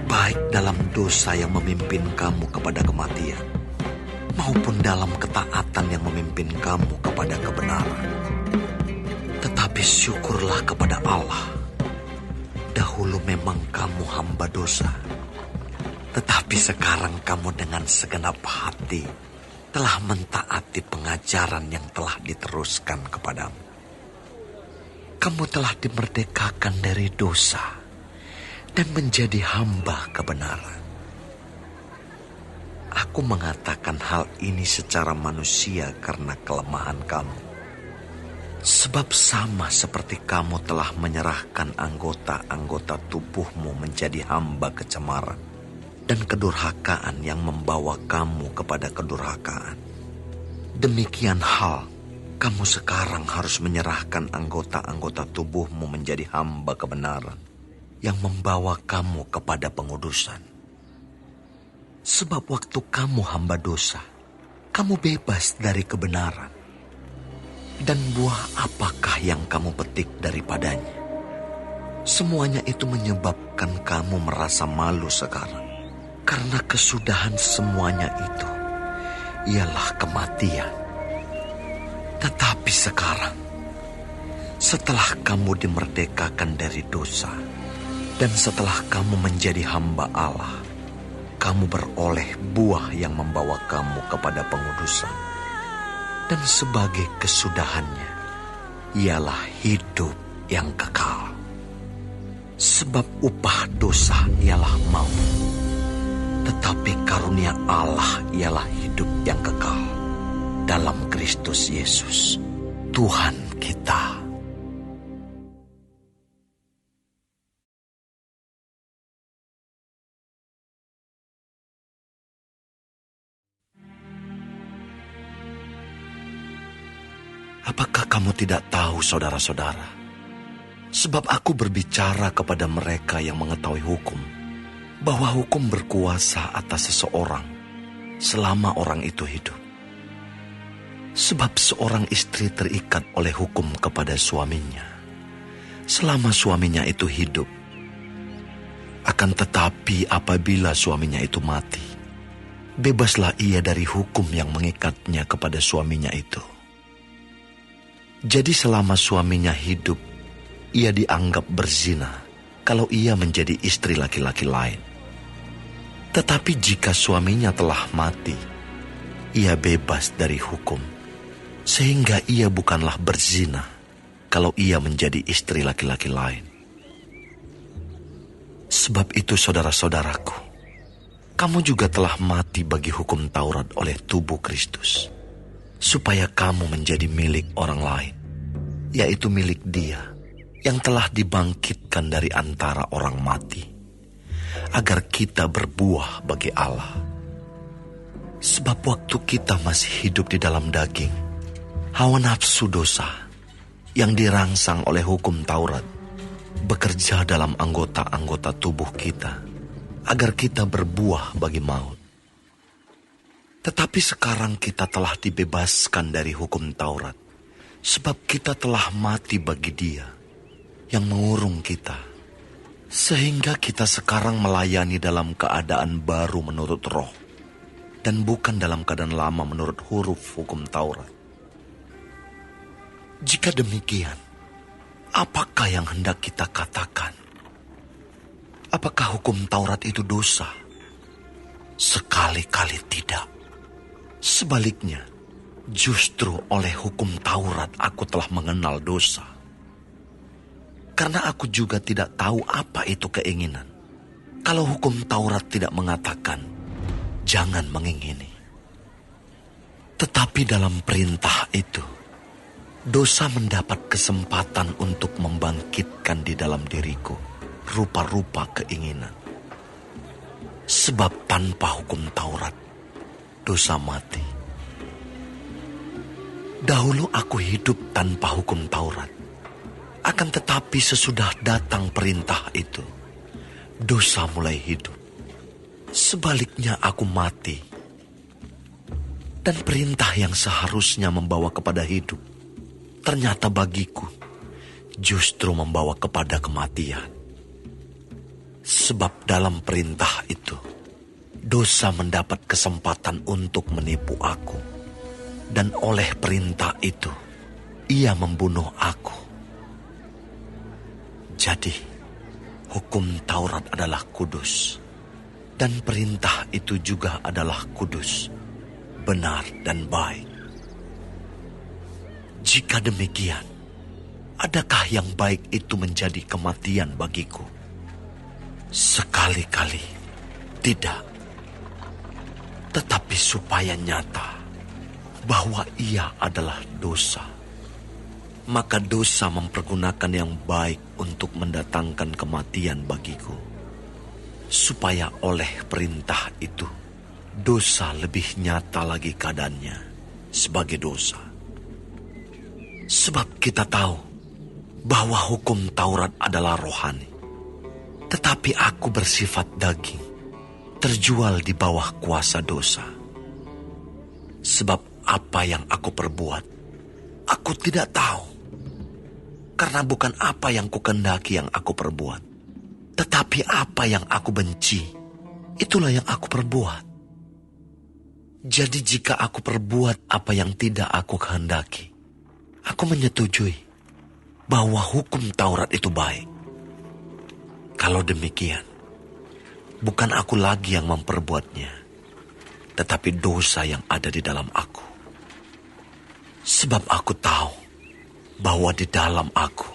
baik dalam dosa yang memimpin kamu kepada kematian, maupun dalam ketaatan yang memimpin kamu kepada kebenaran. Tetapi syukurlah kepada Allah, dahulu memang kamu hamba dosa, tetapi sekarang kamu dengan segenap hati telah mentaati pengajaran yang telah diteruskan kepadamu. Kamu telah dimerdekakan dari dosa dan menjadi hamba kebenaran. Aku mengatakan hal ini secara manusia karena kelemahan kamu. Sebab sama seperti kamu telah menyerahkan anggota-anggota tubuhmu menjadi hamba kecemaran dan kedurhakaan yang membawa kamu kepada kedurhakaan, demikian hal kamu sekarang harus menyerahkan anggota-anggota tubuhmu menjadi hamba kebenaran yang membawa kamu kepada pengudusan. Sebab waktu kamu hamba dosa, kamu bebas dari kebenaran. Dan buah apakah yang kamu petik daripadanya? Semuanya itu menyebabkan kamu merasa malu sekarang. Karena kesudahan semuanya itu ialah kematian. Tetapi sekarang, setelah kamu dimerdekakan dari dosa, dan setelah kamu menjadi hamba Allah, kamu beroleh buah yang membawa kamu kepada pengudusan. Dan sebagai kesudahannya, ialah hidup yang kekal. Sebab upah dosa ialah maut, tetapi karunia Allah ialah hidup yang kekal dalam Kristus Yesus, Tuhan kita. Apakah kamu tidak tahu, saudara-saudara? Sebab aku berbicara kepada mereka yang mengetahui hukum, bahwa hukum berkuasa atas seseorang selama orang itu hidup. Sebab seorang istri terikat oleh hukum kepada suaminya selama suaminya itu hidup. Akan tetapi apabila suaminya itu mati, bebaslah ia dari hukum yang mengikatnya kepada suaminya itu. Jadi selama suaminya hidup, ia dianggap berzina kalau ia menjadi istri laki-laki lain. Tetapi jika suaminya telah mati, ia bebas dari hukum, sehingga ia bukanlah berzina kalau ia menjadi istri laki-laki lain. Sebab itu saudara-saudaraku, kamu juga telah mati bagi hukum Taurat oleh tubuh Kristus, supaya kamu menjadi milik orang lain, yaitu milik Dia yang telah dibangkitkan dari antara orang mati, agar kita berbuah bagi Allah. Sebab waktu kita masih hidup di dalam daging, hawa nafsu dosa yang dirangsang oleh hukum Taurat bekerja dalam anggota-anggota tubuh kita agar kita berbuah bagi maut. Tetapi sekarang kita telah dibebaskan dari hukum Taurat, sebab kita telah mati bagi Dia yang mengurung kita, sehingga kita sekarang melayani dalam keadaan baru menurut roh, dan bukan dalam keadaan lama menurut huruf hukum Taurat. Jika demikian, apakah yang hendak kita katakan? Apakah hukum Taurat itu dosa? Sekali-kali tidak. Sebaliknya, justru oleh hukum Taurat aku telah mengenal dosa. Karena aku juga tidak tahu apa itu keinginan. Kalau hukum Taurat tidak mengatakan, jangan mengingini. Tetapi dalam perintah itu, dosa mendapat kesempatan untuk membangkitkan di dalam diriku rupa-rupa keinginan. Sebab tanpa hukum Taurat, dosa mati. Dahulu aku hidup tanpa hukum Taurat. Akan tetapi sesudah datang perintah itu, dosa mulai hidup. Sebaliknya aku mati. Dan perintah yang seharusnya membawa kepada hidup, ternyata bagiku justru membawa kepada kematian. Sebab dalam perintah itu, dosa mendapat kesempatan untuk menipu aku. Dan oleh perintah itu, ia membunuh aku. Jadi, hukum Taurat adalah kudus. Dan perintah itu juga adalah kudus, benar dan baik. Jika demikian, adakah yang baik itu menjadi kematian bagiku? Sekali-kali tidak. Tetapi supaya nyata bahwa ia adalah dosa, maka dosa mempergunakan yang baik untuk mendatangkan kematian bagiku, supaya oleh perintah itu dosa lebih nyata lagi keadaannya sebagai dosa. Sebab kita tahu bahwa hukum Taurat adalah rohani, tetapi aku bersifat daging, terjual di bawah kuasa dosa. Sebab apa yang aku perbuat, aku tidak tahu. Karena bukan apa yang kukendaki yang aku perbuat, tetapi apa yang aku benci, itulah yang aku perbuat. Jadi jika aku perbuat apa yang tidak aku kehendaki, aku menyetujui bahwa hukum Taurat itu baik. Kalau demikian, bukan aku lagi yang memperbuatnya, tetapi dosa yang ada di dalam aku. Sebab aku tahu bahwa di dalam aku,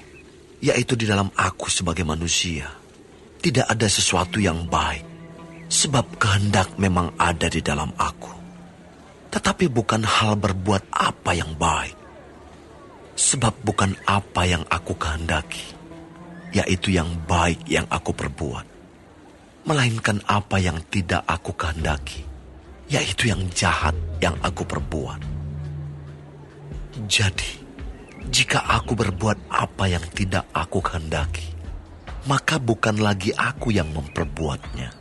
yaitu di dalam aku sebagai manusia, tidak ada sesuatu yang baik. Sebab kehendak memang ada di dalam aku, tetapi bukan hal berbuat apa yang baik. Sebab bukan apa yang aku kehendaki, yaitu yang baik yang aku perbuat, melainkan apa yang tidak aku kehendaki, yaitu yang jahat yang aku perbuat. Jadi, jika aku berbuat apa yang tidak aku kehendaki, maka bukan lagi aku yang memperbuatnya,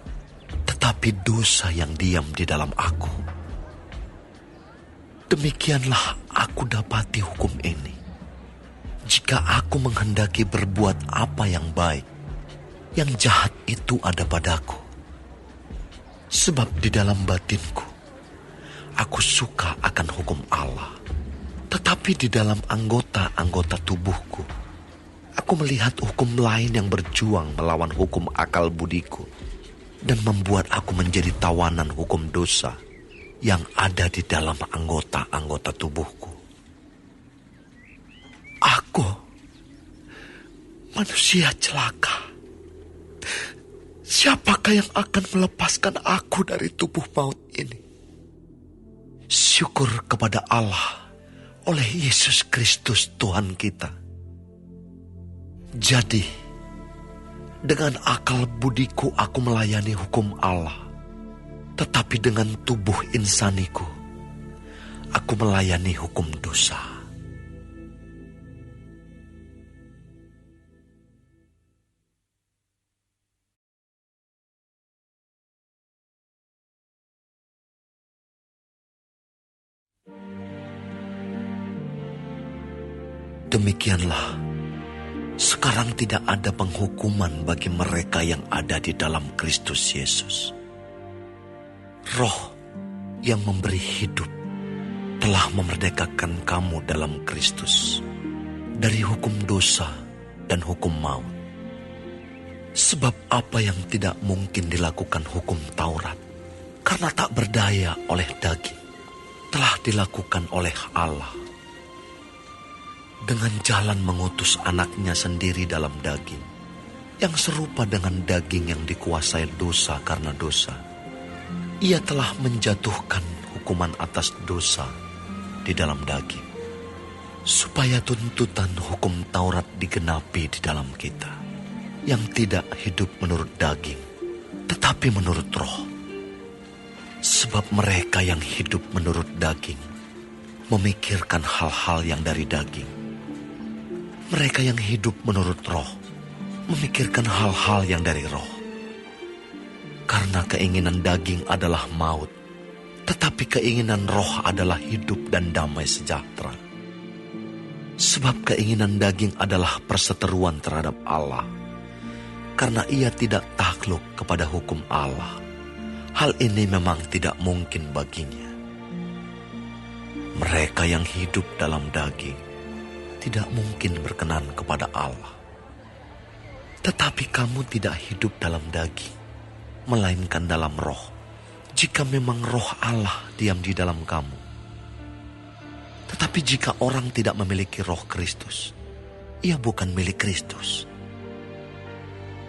tetapi dosa yang diam di dalam aku. Demikianlah aku dapati hukum ini. Jika aku menghendaki berbuat apa yang baik, yang jahat itu ada padaku. Sebab di dalam batinku, aku suka akan hukum Allah. Tetapi di dalam anggota-anggota tubuhku, aku melihat hukum lain yang berjuang melawan hukum akal budiku, dan membuat aku menjadi tawanan hukum dosa yang ada di dalam anggota-anggota tubuhku. Aku, manusia celaka. Siapakah yang akan melepaskan aku dari tubuh maut ini? Syukur kepada Allah oleh Yesus Kristus Tuhan kita. Jadi, dengan akal budiku aku melayani hukum Allah, tetapi dengan tubuh insaniku, aku melayani hukum dosa. Demikianlah, sekarang tidak ada penghukuman bagi mereka yang ada di dalam Kristus Yesus. Roh yang memberi hidup telah memerdekakan kamu dalam Kristus dari hukum dosa dan hukum maut. Sebab apa yang tidak mungkin dilakukan hukum Taurat, karena tak berdaya oleh daging, telah dilakukan oleh Allah. Dengan jalan mengutus anaknya sendiri dalam daging, yang serupa dengan daging yang dikuasai dosa karena dosa. Ia telah menjatuhkan hukuman atas dosa di dalam daging, supaya tuntutan hukum Taurat digenapi di dalam kita, yang tidak hidup menurut daging, tetapi menurut roh. Sebab mereka yang hidup menurut daging memikirkan hal-hal yang dari daging. Mereka yang hidup menurut roh memikirkan hal-hal yang dari roh. Karena keinginan daging adalah maut, tetapi keinginan roh adalah hidup dan damai sejahtera. Sebab keinginan daging adalah perseteruan terhadap Allah, karena ia tidak takluk kepada hukum Allah. Hal ini memang tidak mungkin baginya. Mereka yang hidup dalam daging tidak mungkin berkenan kepada Allah. Tetapi kamu tidak hidup dalam daging, melainkan dalam roh, jika memang roh Allah diam di dalam kamu. Tetapi jika orang tidak memiliki roh Kristus, ia bukan milik Kristus.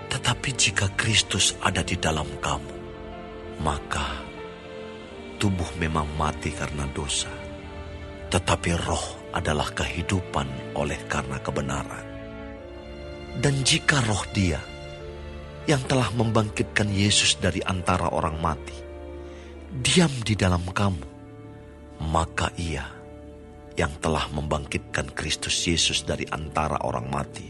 Tetapi jika Kristus ada di dalam kamu, maka tubuh memang mati karena dosa, tetapi roh adalah kehidupan oleh karena kebenaran. Dan jika roh Dia yang telah membangkitkan Yesus dari antara orang mati diam di dalam kamu, maka Ia yang telah membangkitkan Kristus Yesus dari antara orang mati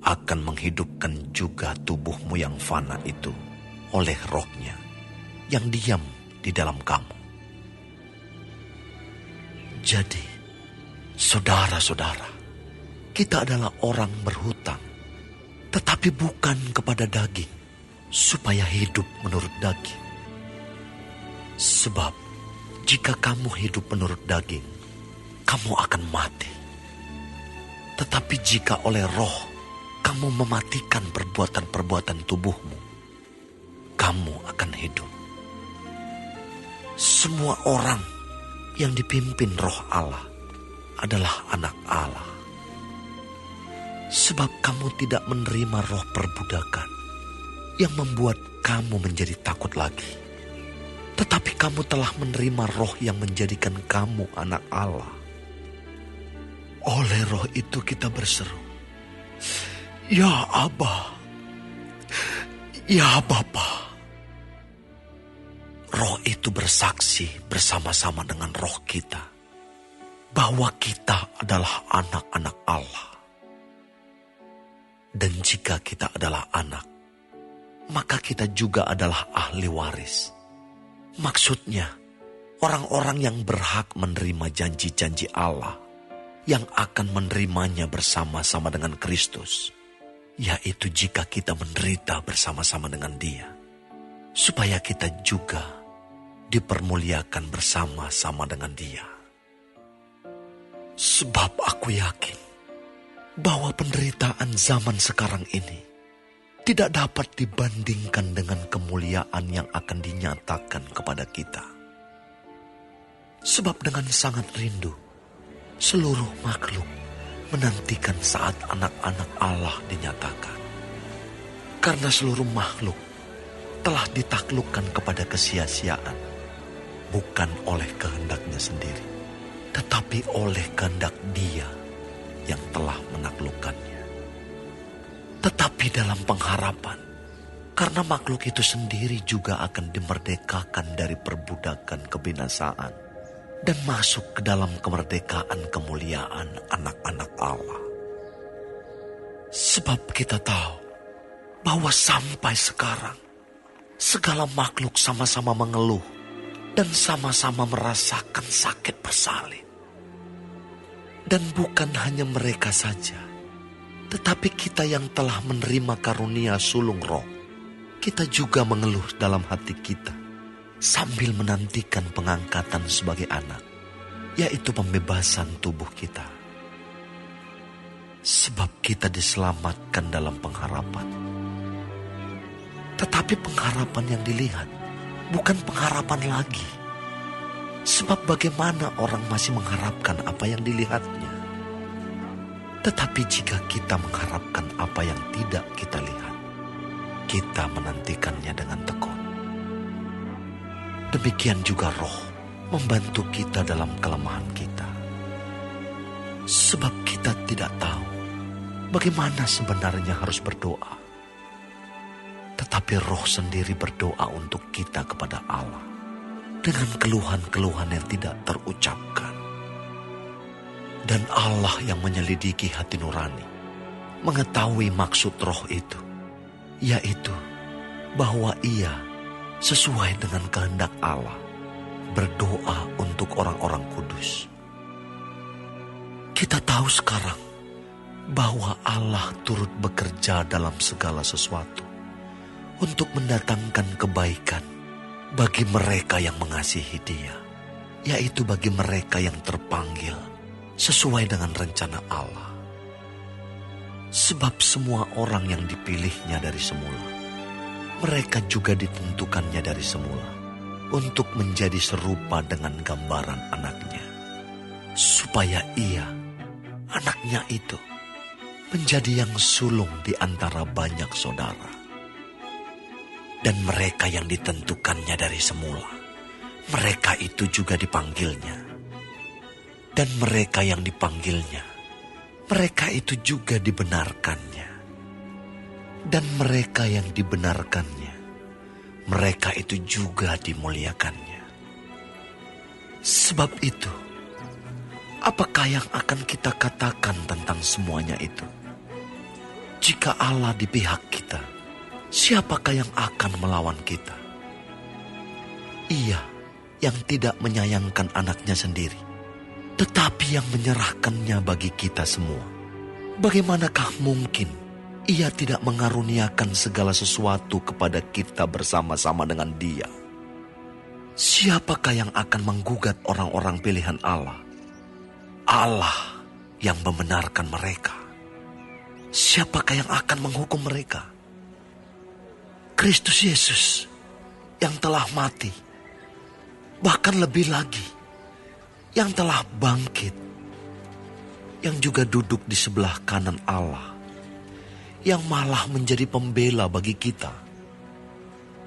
akan menghidupkan juga tubuhmu yang fana itu oleh roh-Nya yang diam di dalam kamu. Jadi, saudara-saudara, kita adalah orang berhutang, tetapi bukan kepada daging, supaya hidup menurut daging. Sebab, jika kamu hidup menurut daging, kamu akan mati. Tetapi jika oleh roh, kamu mematikan perbuatan-perbuatan tubuhmu, kamu akan hidup. Semua orang yang dipimpin roh Allah adalah anak Allah. Sebab kamu tidak menerima roh perbudakan yang membuat kamu menjadi takut lagi. Tetapi kamu telah menerima roh yang menjadikan kamu anak Allah. Oleh roh itu kita berseru, "Ya Abba, ya Bapa." Roh itu bersaksi bersama-sama dengan roh kita bahwa kita adalah anak-anak Allah. Dan jika kita adalah anak, maka kita juga adalah ahli waris. Maksudnya, orang-orang yang berhak menerima janji-janji Allah, yang akan menerimanya bersama-sama dengan Kristus, yaitu jika kita menderita bersama-sama dengan Dia, supaya kita juga dipermuliakan bersama-sama dengan Dia. Sebab aku yakin bahwa penderitaan zaman sekarang ini tidak dapat dibandingkan dengan kemuliaan yang akan dinyatakan kepada kita. Sebab dengan sangat rindu, seluruh makhluk menantikan saat anak-anak Allah dinyatakan. Karena seluruh makhluk telah ditaklukkan kepada kesia-siaan, bukan oleh kehendaknya sendiri, tetapi oleh kehendak Dia yang telah menaklukkannya. Tetapi dalam pengharapan, karena makhluk itu sendiri juga akan dimerdekakan dari perbudakan kebinasaan dan masuk ke dalam kemerdekaan kemuliaan anak-anak Allah. Sebab kita tahu bahwa sampai sekarang segala makhluk sama-sama mengeluh dan sama-sama merasakan sakit bersalin. Dan bukan hanya mereka saja, tetapi kita yang telah menerima karunia sulung roh, kita juga mengeluh dalam hati kita sambil menantikan pengangkatan sebagai anak, yaitu pembebasan tubuh kita. Sebab kita diselamatkan dalam pengharapan. Tetapi pengharapan yang dilihat bukan pengharapan lagi. Sebab bagaimana orang masih mengharapkan apa yang dilihatnya? Tetapi jika kita mengharapkan apa yang tidak kita lihat, kita menantikannya dengan tekun. Demikian juga roh membantu kita dalam kelemahan kita. Sebab kita tidak tahu bagaimana sebenarnya harus berdoa. Tetapi roh sendiri berdoa untuk kita kepada Allah dengan keluhan-keluhan yang tidak terucapkan. Dan Allah yang menyelidiki hati nurani mengetahui maksud roh itu, yaitu bahwa ia sesuai dengan kehendak Allah berdoa untuk orang-orang kudus. Kita tahu sekarang bahwa Allah turut bekerja dalam segala sesuatu untuk mendatangkan kebaikan bagi mereka yang mengasihi Dia, yaitu bagi mereka yang terpanggil sesuai dengan rencana Allah. Sebab semua orang yang dipilihnya dari semula, mereka juga ditentukannya dari semula untuk menjadi serupa dengan gambaran anaknya, supaya ia, anaknya itu, menjadi yang sulung di antara banyak saudara. Dan mereka yang ditentukannya dari semula, mereka itu juga dipanggilnya. Dan mereka yang dipanggilnya, mereka itu juga dibenarkannya. Dan mereka yang dibenarkannya, mereka itu juga dimuliakannya. Sebab itu, apakah yang akan kita katakan tentang semuanya itu? Jika Allah di pihak kita, siapakah yang akan melawan kita? Ia yang tidak menyayangkan anaknya sendiri, tetapi yang menyerahkannya bagi kita semua. Bagaimanakah mungkin ia tidak mengaruniakan segala sesuatu kepada kita bersama-sama dengan Dia? Siapakah yang akan menggugat orang-orang pilihan Allah? Allah yang membenarkan mereka. Siapakah yang akan menghukum mereka? Kristus Yesus yang telah mati, bahkan lebih lagi, yang telah bangkit, yang juga duduk di sebelah kanan Allah, yang malah menjadi pembela bagi kita.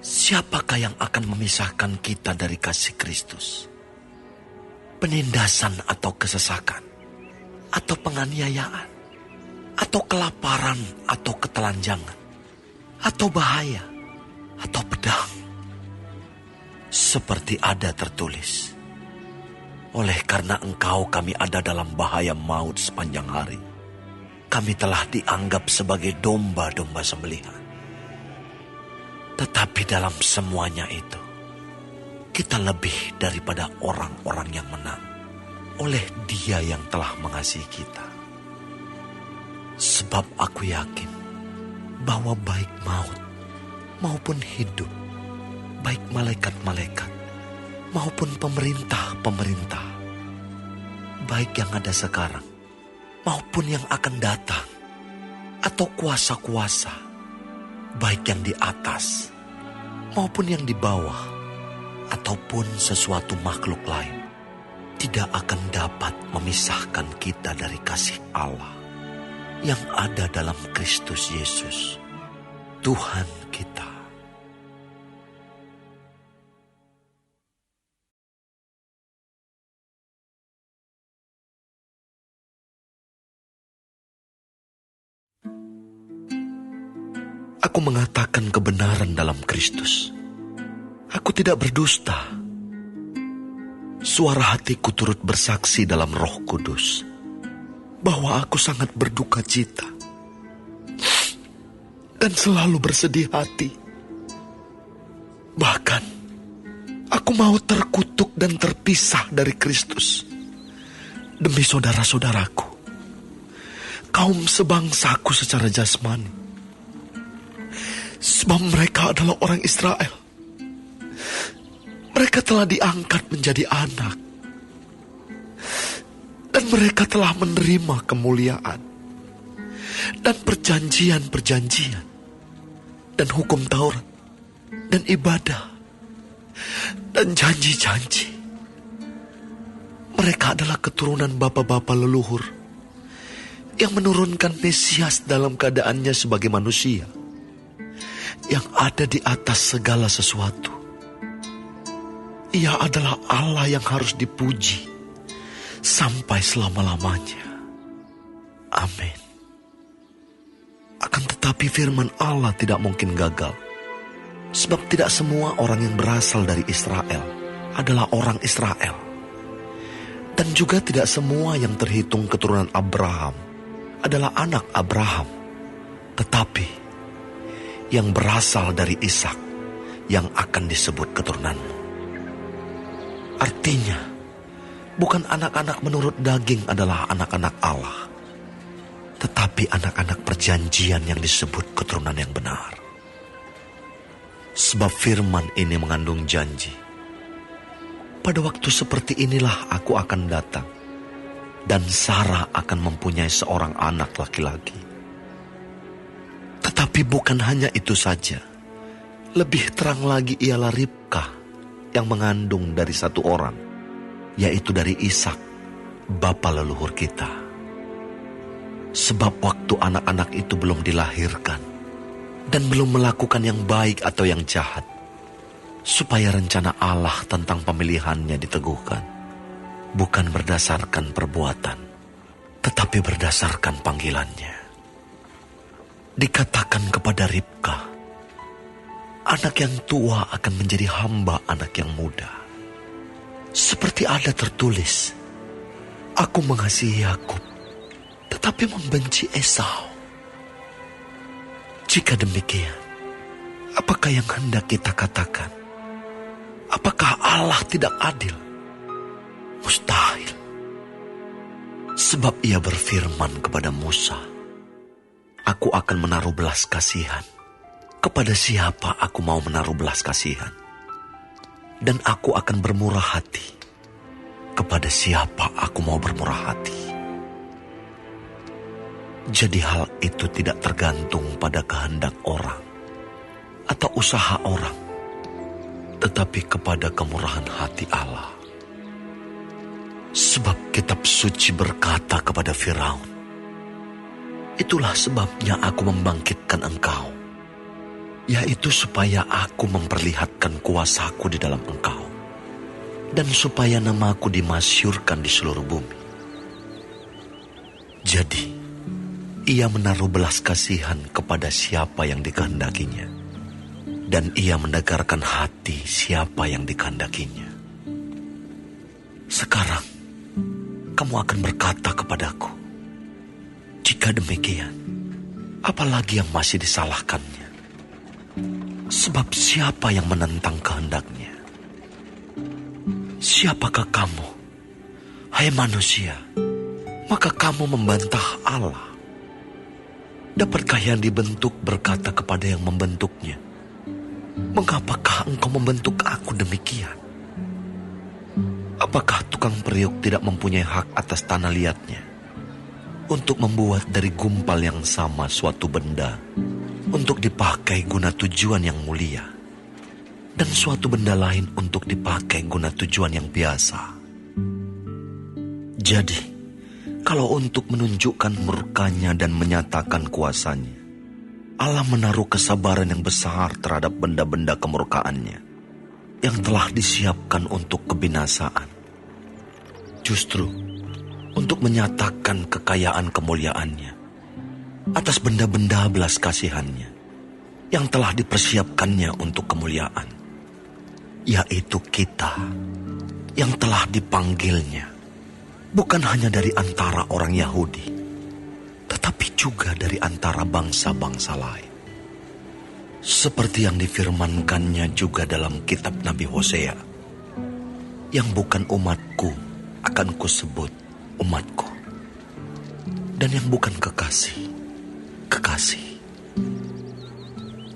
Siapakah yang akan memisahkan kita dari kasih Kristus? Penindasan atau kesesakan, atau penganiayaan, atau kelaparan, atau ketelanjangan, atau bahaya, atau pedang. Seperti ada tertulis, oleh karena engkau kami ada dalam bahaya maut sepanjang hari. Kami telah dianggap sebagai domba-domba sembelihan. Tetapi dalam semuanya itu, kita lebih daripada orang-orang yang menang oleh Dia yang telah mengasihi kita. Sebab aku yakin bahwa baik maut maupun hidup, baik malaikat-malaikat maupun pemerintah-pemerintah, baik yang ada sekarang maupun yang akan datang, atau kuasa-kuasa, baik yang di atas maupun yang di bawah, ataupun sesuatu makhluk lain, tidak akan dapat memisahkan kita dari kasih Allah yang ada dalam Kristus Yesus, Tuhan kita. Aku mengatakan kebenaran dalam Kristus. Aku tidak berdusta. Suara hatiku turut bersaksi dalam Roh Kudus bahwa aku sangat berduka cita dan selalu bersedih hati. Bahkan aku mau terkutuk dan terpisah dari Kristus demi saudara-saudaraku, kaum sebangsaku secara jasmani. Sebab mereka adalah orang Israel. Mereka telah diangkat menjadi anak. Dan mereka telah menerima kemuliaan dan perjanjian-perjanjian dan hukum Taurat dan ibadah dan janji-janji. Mereka adalah keturunan bapa-bapa leluhur yang menurunkan Mesias dalam keadaannya sebagai manusia yang ada di atas segala sesuatu. Ia adalah Allah yang harus dipuji sampai selama-lamanya. Amin. Akan tetapi firman Allah tidak mungkin gagal. Sebab tidak semua orang yang berasal dari Israel adalah orang Israel. Dan juga tidak semua yang terhitung keturunan Abraham adalah anak Abraham. Tetapi yang berasal dari Ishak yang akan disebut keturunanmu. Artinya, bukan anak-anak menurut daging adalah anak-anak Allah, tetapi anak-anak perjanjian yang disebut keturunan yang benar. Sebab firman ini mengandung janji. Pada waktu seperti inilah aku akan datang, dan Sarah akan mempunyai seorang anak laki-laki. Tetapi bukan hanya itu saja. Lebih terang lagi ialah Ribkah yang mengandung dari satu orang, yaitu dari Ishak, bapa leluhur kita. Sebab waktu anak-anak itu belum dilahirkan dan belum melakukan yang baik atau yang jahat, supaya rencana Allah tentang pemilihannya diteguhkan, bukan berdasarkan perbuatan, tetapi berdasarkan panggilannya. Dikatakan kepada Ribkah, anak yang tua akan menjadi hamba anak yang muda. Seperti ada tertulis, aku mengasihi Yakub, tetapi membenci Esau. Jika demikian, apakah yang hendak kita katakan? Apakah Allah tidak adil? Mustahil. Sebab ia berfirman kepada Musa, aku akan menaruh belas kasihan kepada siapa aku mau menaruh belas kasihan. Dan aku akan bermurah hati kepada siapa aku mau bermurah hati. Jadi hal itu tidak tergantung pada kehendak orang atau usaha orang, tetapi kepada kemurahan hati Allah. Sebab kitab suci berkata kepada Firaun, itulah sebabnya aku membangkitkan engkau, yaitu supaya aku memperlihatkan kuasaku di dalam engkau, dan supaya namaku dimasyurkan di seluruh bumi. Jadi, ia menaruh belas kasihan kepada siapa yang dikehendakinya, dan ia mendegarkan hati siapa yang dikehendakinya. Sekarang, kamu akan berkata kepadaku, jika demikian, apalagi yang masih disalahkannya? Sebab siapa yang menentang kehendaknya? Siapakah kamu, hai manusia, maka kamu membantah Allah? Dapatkah yang dibentuk berkata kepada yang membentuknya, mengapakah engkau membentuk aku demikian? Apakah tukang periuk tidak mempunyai hak atas tanah liatnya untuk membuat dari gumpal yang sama suatu benda untuk dipakai guna tujuan yang mulia, dan suatu benda lain untuk dipakai guna tujuan yang biasa? Jadi, kalau untuk menunjukkan murkanya dan menyatakan kuasanya, Allah menaruh kesabaran yang besar terhadap benda-benda kemurkaannya yang telah disiapkan untuk kebinasaan, justru untuk menyatakan kekayaan kemuliaannya atas benda-benda belas kasihannya yang telah dipersiapkannya untuk kemuliaan, yaitu kita yang telah dipanggilnya bukan hanya dari antara orang Yahudi, tetapi juga dari antara bangsa-bangsa lain. Seperti yang difirmankannya juga dalam kitab Nabi Hosea, yang bukan umatku akan kusebut, umatku. Dan yang bukan kekasih, kekasih.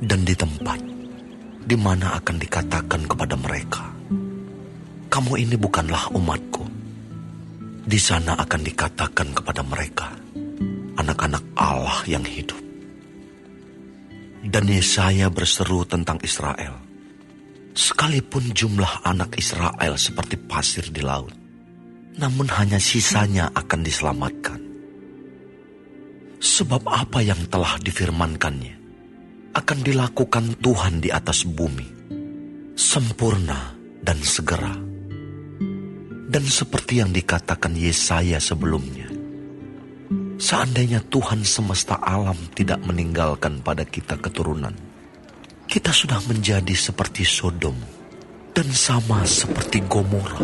Dan di tempat di mana akan dikatakan kepada mereka, kamu ini bukanlah umatku. Di sana akan dikatakan kepada mereka, anak-anak Allah yang hidup. Dan Yesaya berseru tentang Israel. Sekalipun jumlah anak Israel seperti pasir di laut, namun hanya sisanya akan diselamatkan. Sebab apa yang telah difirmankannya akan dilakukan Tuhan di atas bumi, sempurna dan segera. Dan seperti yang dikatakan Yesaya sebelumnya, seandainya Tuhan semesta alam tidak meninggalkan pada kita keturunan, kita sudah menjadi seperti Sodom dan sama seperti Gomora.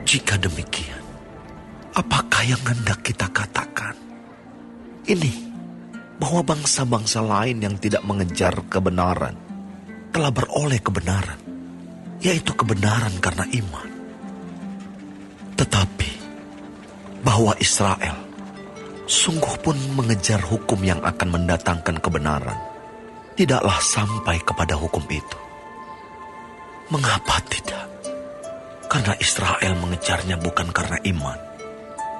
Jika demikian, apakah yang hendak kita katakan? Ini, bahwa bangsa-bangsa lain yang tidak mengejar kebenaran telah beroleh kebenaran, yaitu kebenaran karena iman. Tetapi bahwa Israel sungguh pun mengejar hukum yang akan mendatangkan kebenaran, tidaklah sampai kepada hukum itu. Mengapa tidak? Karena Israel mengejarnya bukan karena iman,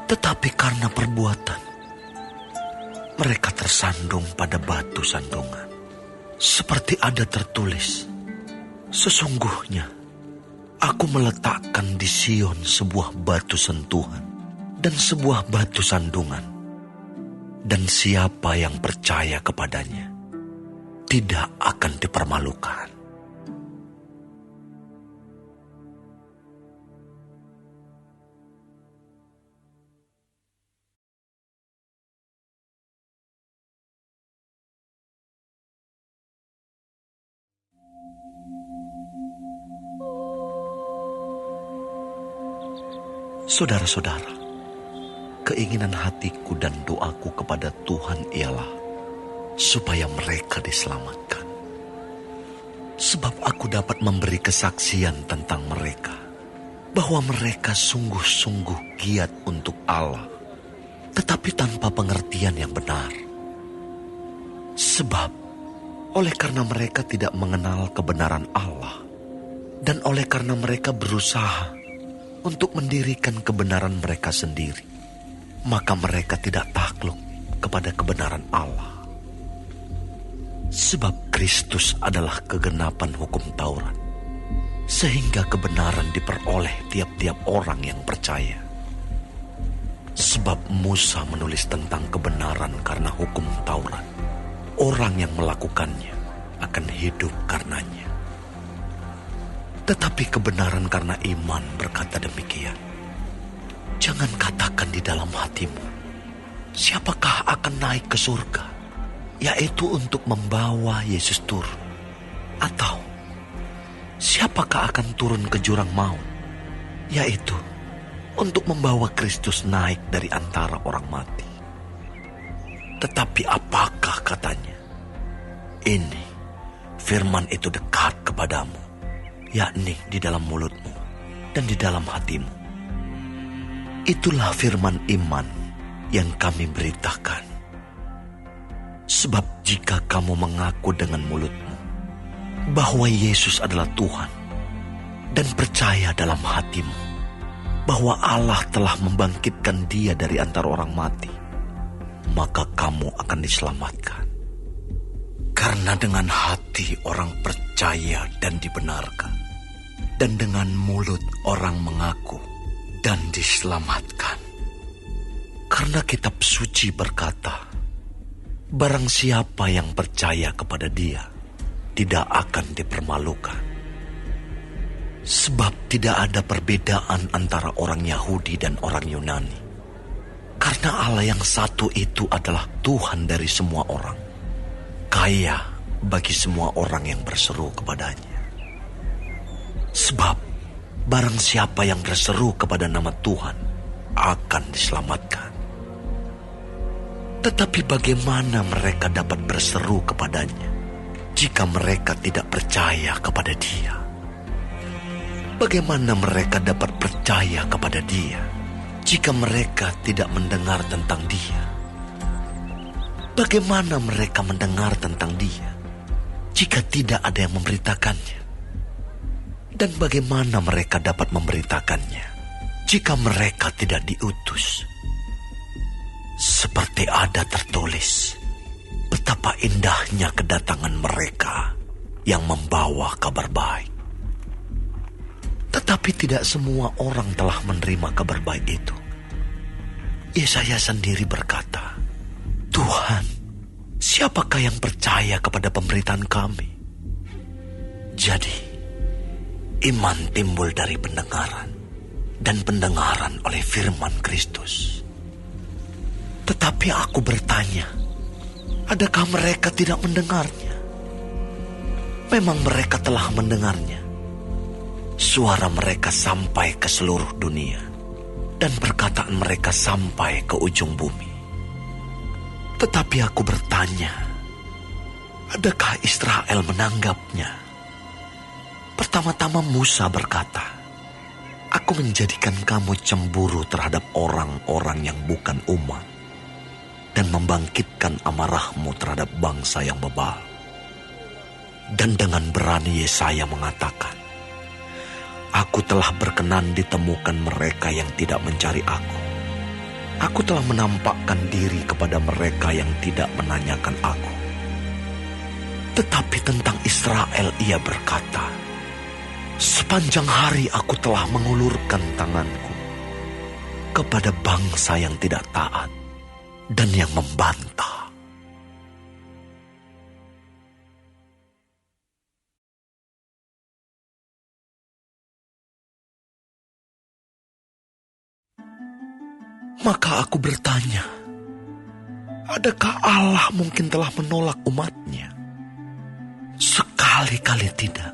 tetapi karena perbuatan. Mereka tersandung pada batu sandungan. Seperti ada tertulis, sesungguhnya aku meletakkan di Sion sebuah batu sentuhan dan sebuah batu sandungan. Dan siapa yang percaya kepadanya tidak akan dipermalukan. Saudara-saudara, keinginan hatiku dan doaku kepada Tuhan ialah supaya mereka diselamatkan. Sebab aku dapat memberi kesaksian tentang mereka, bahwa mereka sungguh-sungguh giat untuk Allah, tetapi tanpa pengertian yang benar. Sebab oleh karena mereka tidak mengenal kebenaran Allah, dan oleh karena mereka berusaha untuk mendirikan kebenaran mereka sendiri, maka mereka tidak takluk kepada kebenaran Allah. Sebab Kristus adalah kegenapan hukum Taurat, sehingga kebenaran diperoleh tiap-tiap orang yang percaya. Sebab Musa menulis tentang kebenaran karena hukum Taurat, orang yang melakukannya akan hidup karenanya. Tetapi kebenaran karena iman berkata demikian, jangan katakan di dalam hatimu, siapakah akan naik ke surga, yaitu untuk membawa Yesus turun. Atau, siapakah akan turun ke jurang maut, yaitu untuk membawa Kristus naik dari antara orang mati. Tetapi apakah katanya? Ini, firman itu dekat kepadamu, yakni di dalam mulutmu dan di dalam hatimu. Itulah firman iman yang kami beritakan. Sebab jika kamu mengaku dengan mulutmu bahwa Yesus adalah Tuhan, dan percaya dalam hatimu bahwa Allah telah membangkitkan Dia dari antara orang mati, maka kamu akan diselamatkan. Karena dengan hati orang percaya dan dibenarkan, dan dengan mulut orang mengaku dan diselamatkan. Karena kitab suci berkata, barang siapa yang percaya kepada Dia tidak akan dipermalukan. Sebab tidak ada perbedaan antara orang Yahudi dan orang Yunani. Karena Allah yang satu itu adalah Tuhan dari semua orang, kaya bagi semua orang yang berseru kepadanya. Sebab barang siapa yang berseru kepada nama Tuhan akan diselamatkan. Tetapi bagaimana mereka dapat berseru kepadanya jika mereka tidak percaya kepada Dia? Bagaimana mereka dapat percaya kepada Dia jika mereka tidak mendengar tentang Dia? Bagaimana mereka mendengar tentang Dia jika tidak ada yang memberitakannya? Dan bagaimana mereka dapat memberitakannya jika mereka tidak diutus? Seperti ada tertulis, betapa indahnya kedatangan mereka yang membawa kabar baik. Tetapi tidak semua orang telah menerima kabar baik itu. Yesaya sendiri berkata, Tuhan, siapakah yang percaya kepada pemberitaan kami? Jadi, iman timbul dari pendengaran, dan pendengaran oleh firman Kristus. Tetapi aku bertanya, adakah mereka tidak mendengarnya? Memang mereka telah mendengarnya. Suara mereka sampai ke seluruh dunia, dan perkataan mereka sampai ke ujung bumi. Tetapi aku bertanya, adakah Israel menanggapnya? Pertama-tama Musa berkata, aku menjadikan kamu cemburu terhadap orang-orang yang bukan umat, dan membangkitkan amarahmu terhadap bangsa yang bebal. Dan dengan berani Yesaya mengatakan, aku telah berkenan ditemukan mereka yang tidak mencari aku. Aku telah menampakkan diri kepada mereka yang tidak menanyakan aku. Tetapi tentang Israel ia berkata, sepanjang hari aku telah mengulurkan tanganku kepada bangsa yang tidak taat dan yang membantah. Maka aku bertanya, adakah Allah mungkin telah menolak umatnya? Sekali-kali tidak.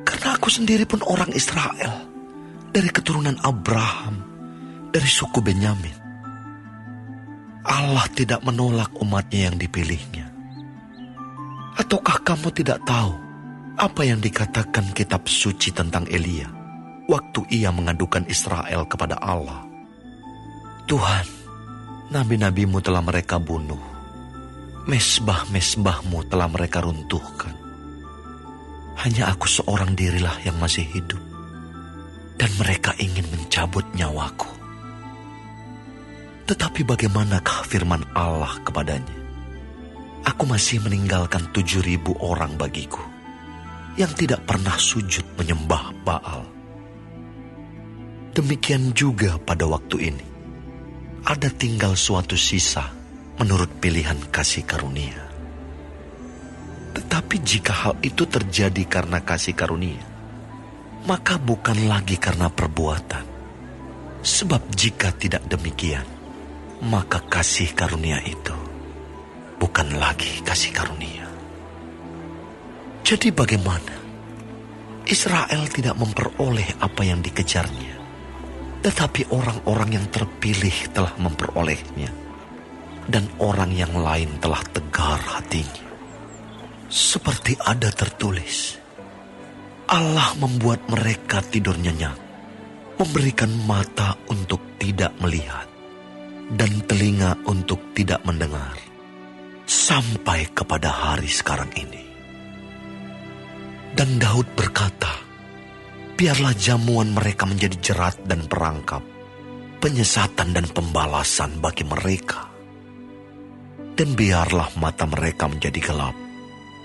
Karena aku sendiri pun orang Israel, dari keturunan Abraham, dari suku Benyamin. Allah tidak menolak umatnya yang dipilihnya. Ataukah kamu tidak tahu apa yang dikatakan kitab suci tentang Elia waktu ia mengadukan Israel kepada Allah? Tuhan, nabi-nabimu telah mereka bunuh, mesbah-mesbahmu telah mereka runtuhkan. Hanya aku seorang dirilah yang masih hidup, dan mereka ingin mencabut nyawaku. Tetapi bagaimanakah firman Allah kepadanya? Aku masih meninggalkan 7.000 orang bagiku, yang tidak pernah sujud menyembah Baal. Demikian juga pada waktu ini, ada tinggal suatu sisa menurut pilihan kasih karunia. Tetapi jika hal itu terjadi karena kasih karunia, maka bukan lagi karena perbuatan. Sebab jika tidak demikian, maka kasih karunia itu bukan lagi kasih karunia. Jadi bagaimana? Israel tidak memperoleh apa yang dikejarnya, tetapi orang-orang yang terpilih telah memperolehnya, dan orang yang lain telah tegar hatinya. Seperti ada tertulis, Allah membuat mereka tidur nyenyak, memberikan mata untuk tidak melihat, dan telinga untuk tidak mendengar, sampai kepada hari sekarang ini. Dan Daud berkata, biarlah jamuan mereka menjadi jerat dan perangkap, penyesatan dan pembalasan bagi mereka. Dan biarlah mata mereka menjadi gelap,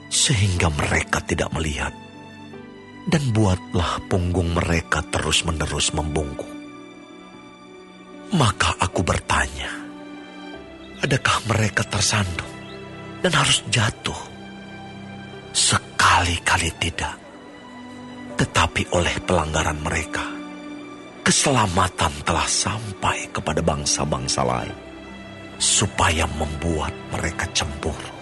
sehingga mereka tidak melihat. Dan buatlah punggung mereka terus-menerus membungkuk. Maka aku bertanya, adakah mereka tersandung dan harus jatuh? Sekali-kali tidak. Tetapi oleh pelanggaran mereka, keselamatan telah sampai kepada bangsa-bangsa lain, supaya membuat mereka cemburu.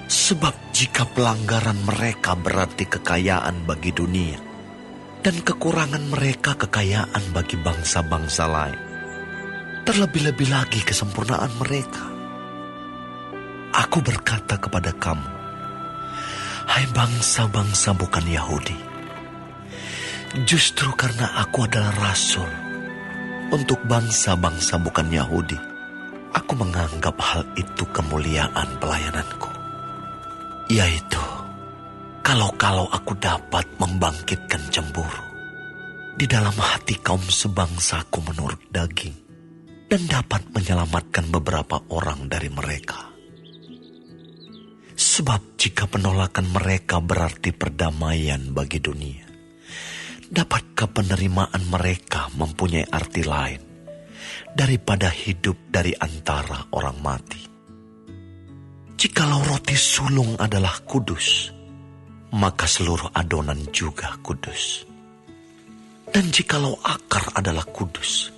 Sebab jika pelanggaran mereka berarti kekayaan bagi dunia, dan kekurangan mereka kekayaan bagi bangsa-bangsa lain, terlebih-lebih lagi kesempurnaan mereka. Aku berkata kepada kamu, hai bangsa-bangsa bukan Yahudi, Justru karena aku adalah rasul untuk bangsa-bangsa bukan Yahudi, aku menganggap hal itu kemuliaan pelayananku. Yaitu, kalau aku dapat membangkitkan cemburu di dalam hati kaum sebangsaku menurut daging, dan dapat menyelamatkan beberapa orang dari mereka. Sebab jika penolakan mereka berarti perdamaian bagi dunia, dapatkah penerimaan mereka mempunyai arti lain daripada hidup dari antara orang mati? Jikalau roti sulung adalah kudus, maka seluruh adonan juga kudus. Dan jikalau akar adalah kudus,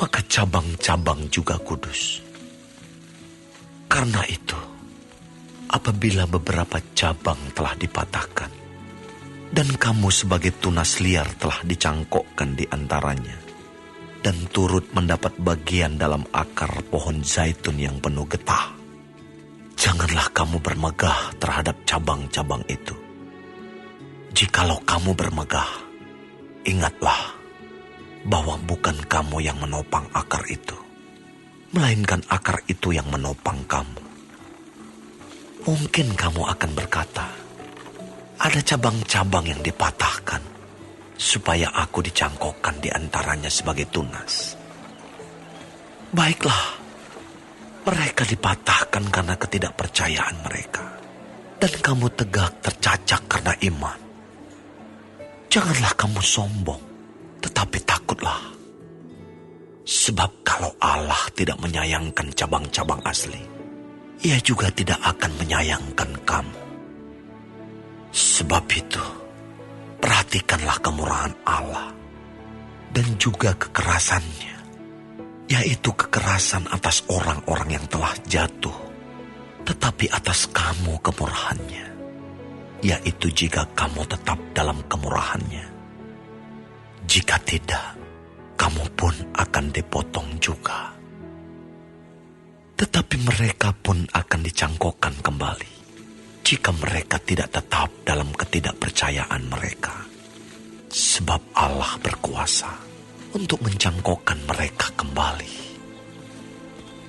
maka cabang-cabang juga kudus. Karena itu, apabila beberapa cabang telah dipatahkan, dan kamu sebagai tunas liar telah dicangkokkan di antaranya, dan turut mendapat bagian dalam akar pohon zaitun yang penuh getah, janganlah kamu bermegah terhadap cabang-cabang itu. Jikalau kamu bermegah, ingatlah bahwa bukan kamu yang menopang akar itu, melainkan akar itu yang menopang kamu. Mungkin kamu akan berkata, ada cabang-cabang yang dipatahkan, supaya aku dicangkokkan di antaranya sebagai tunas. Baiklah, mereka dipatahkan karena ketidakpercayaan mereka, dan kamu tegak tercacak karena iman. Janganlah kamu sombong, tetapi takutlah. Sebab kalau Allah tidak menyayangkan cabang-cabang asli, Ia juga tidak akan menyayangkan kamu. Sebab itu, perhatikanlah kemurahan Allah dan juga kekerasannya, yaitu kekerasan atas orang-orang yang telah jatuh, tetapi atas kamu kemurahannya, yaitu jika kamu tetap dalam kemurahannya. Jika tidak, kamu pun akan dipotong juga. Tetapi mereka pun akan dicangkokkan kembali jika mereka tidak tetap dalam ketidakpercayaan mereka. Sebab Allah berkuasa untuk mencangkokkan mereka kembali.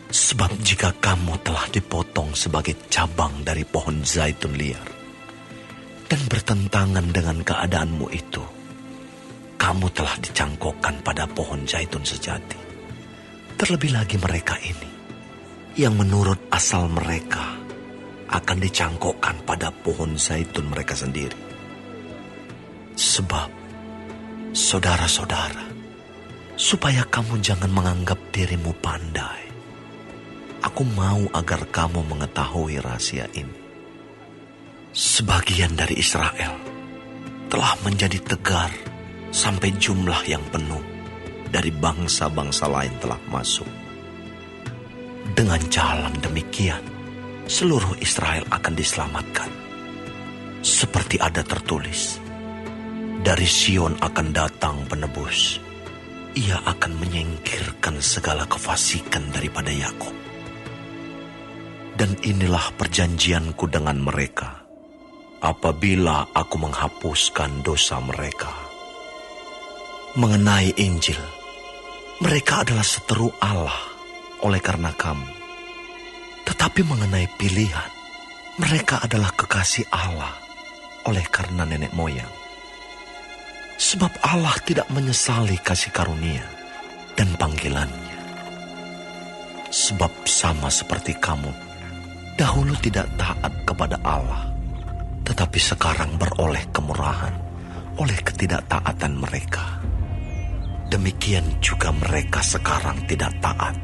Sebab jika kamu telah dipotong sebagai cabang dari pohon zaitun liar dan bertentangan dengan keadaanmu itu, kamu telah dicangkokkan pada pohon zaitun sejati. Terlebih lagi mereka ini, yang menurut asal mereka akan dicangkokkan pada pohon zaitun mereka sendiri. Sebab, saudara-saudara, supaya kamu jangan menganggap dirimu pandai, aku mau agar kamu mengetahui rahasia ini. Sebagian dari Israel telah menjadi tegar sampai jumlah yang penuh dari bangsa-bangsa lain telah masuk. Dengan jalan demikian, seluruh Israel akan diselamatkan. Seperti ada tertulis, dari Sion akan datang penebus. Ia akan menyingkirkan segala kefasikan daripada Yakub. Dan inilah perjanjianku dengan mereka, apabila aku menghapuskan dosa mereka. Mengenai Injil, mereka adalah seteru Allah oleh karena kamu. Tetapi mengenai pilihan, mereka adalah kekasih Allah oleh karena nenek moyang. Sebab Allah tidak menyesali kasih karunia dan panggilannya. Sebab sama seperti kamu, dahulu tidak taat kepada Allah, tetapi sekarang beroleh kemurahan oleh ketidaktaatan mereka. Demikian juga mereka sekarang tidak taat,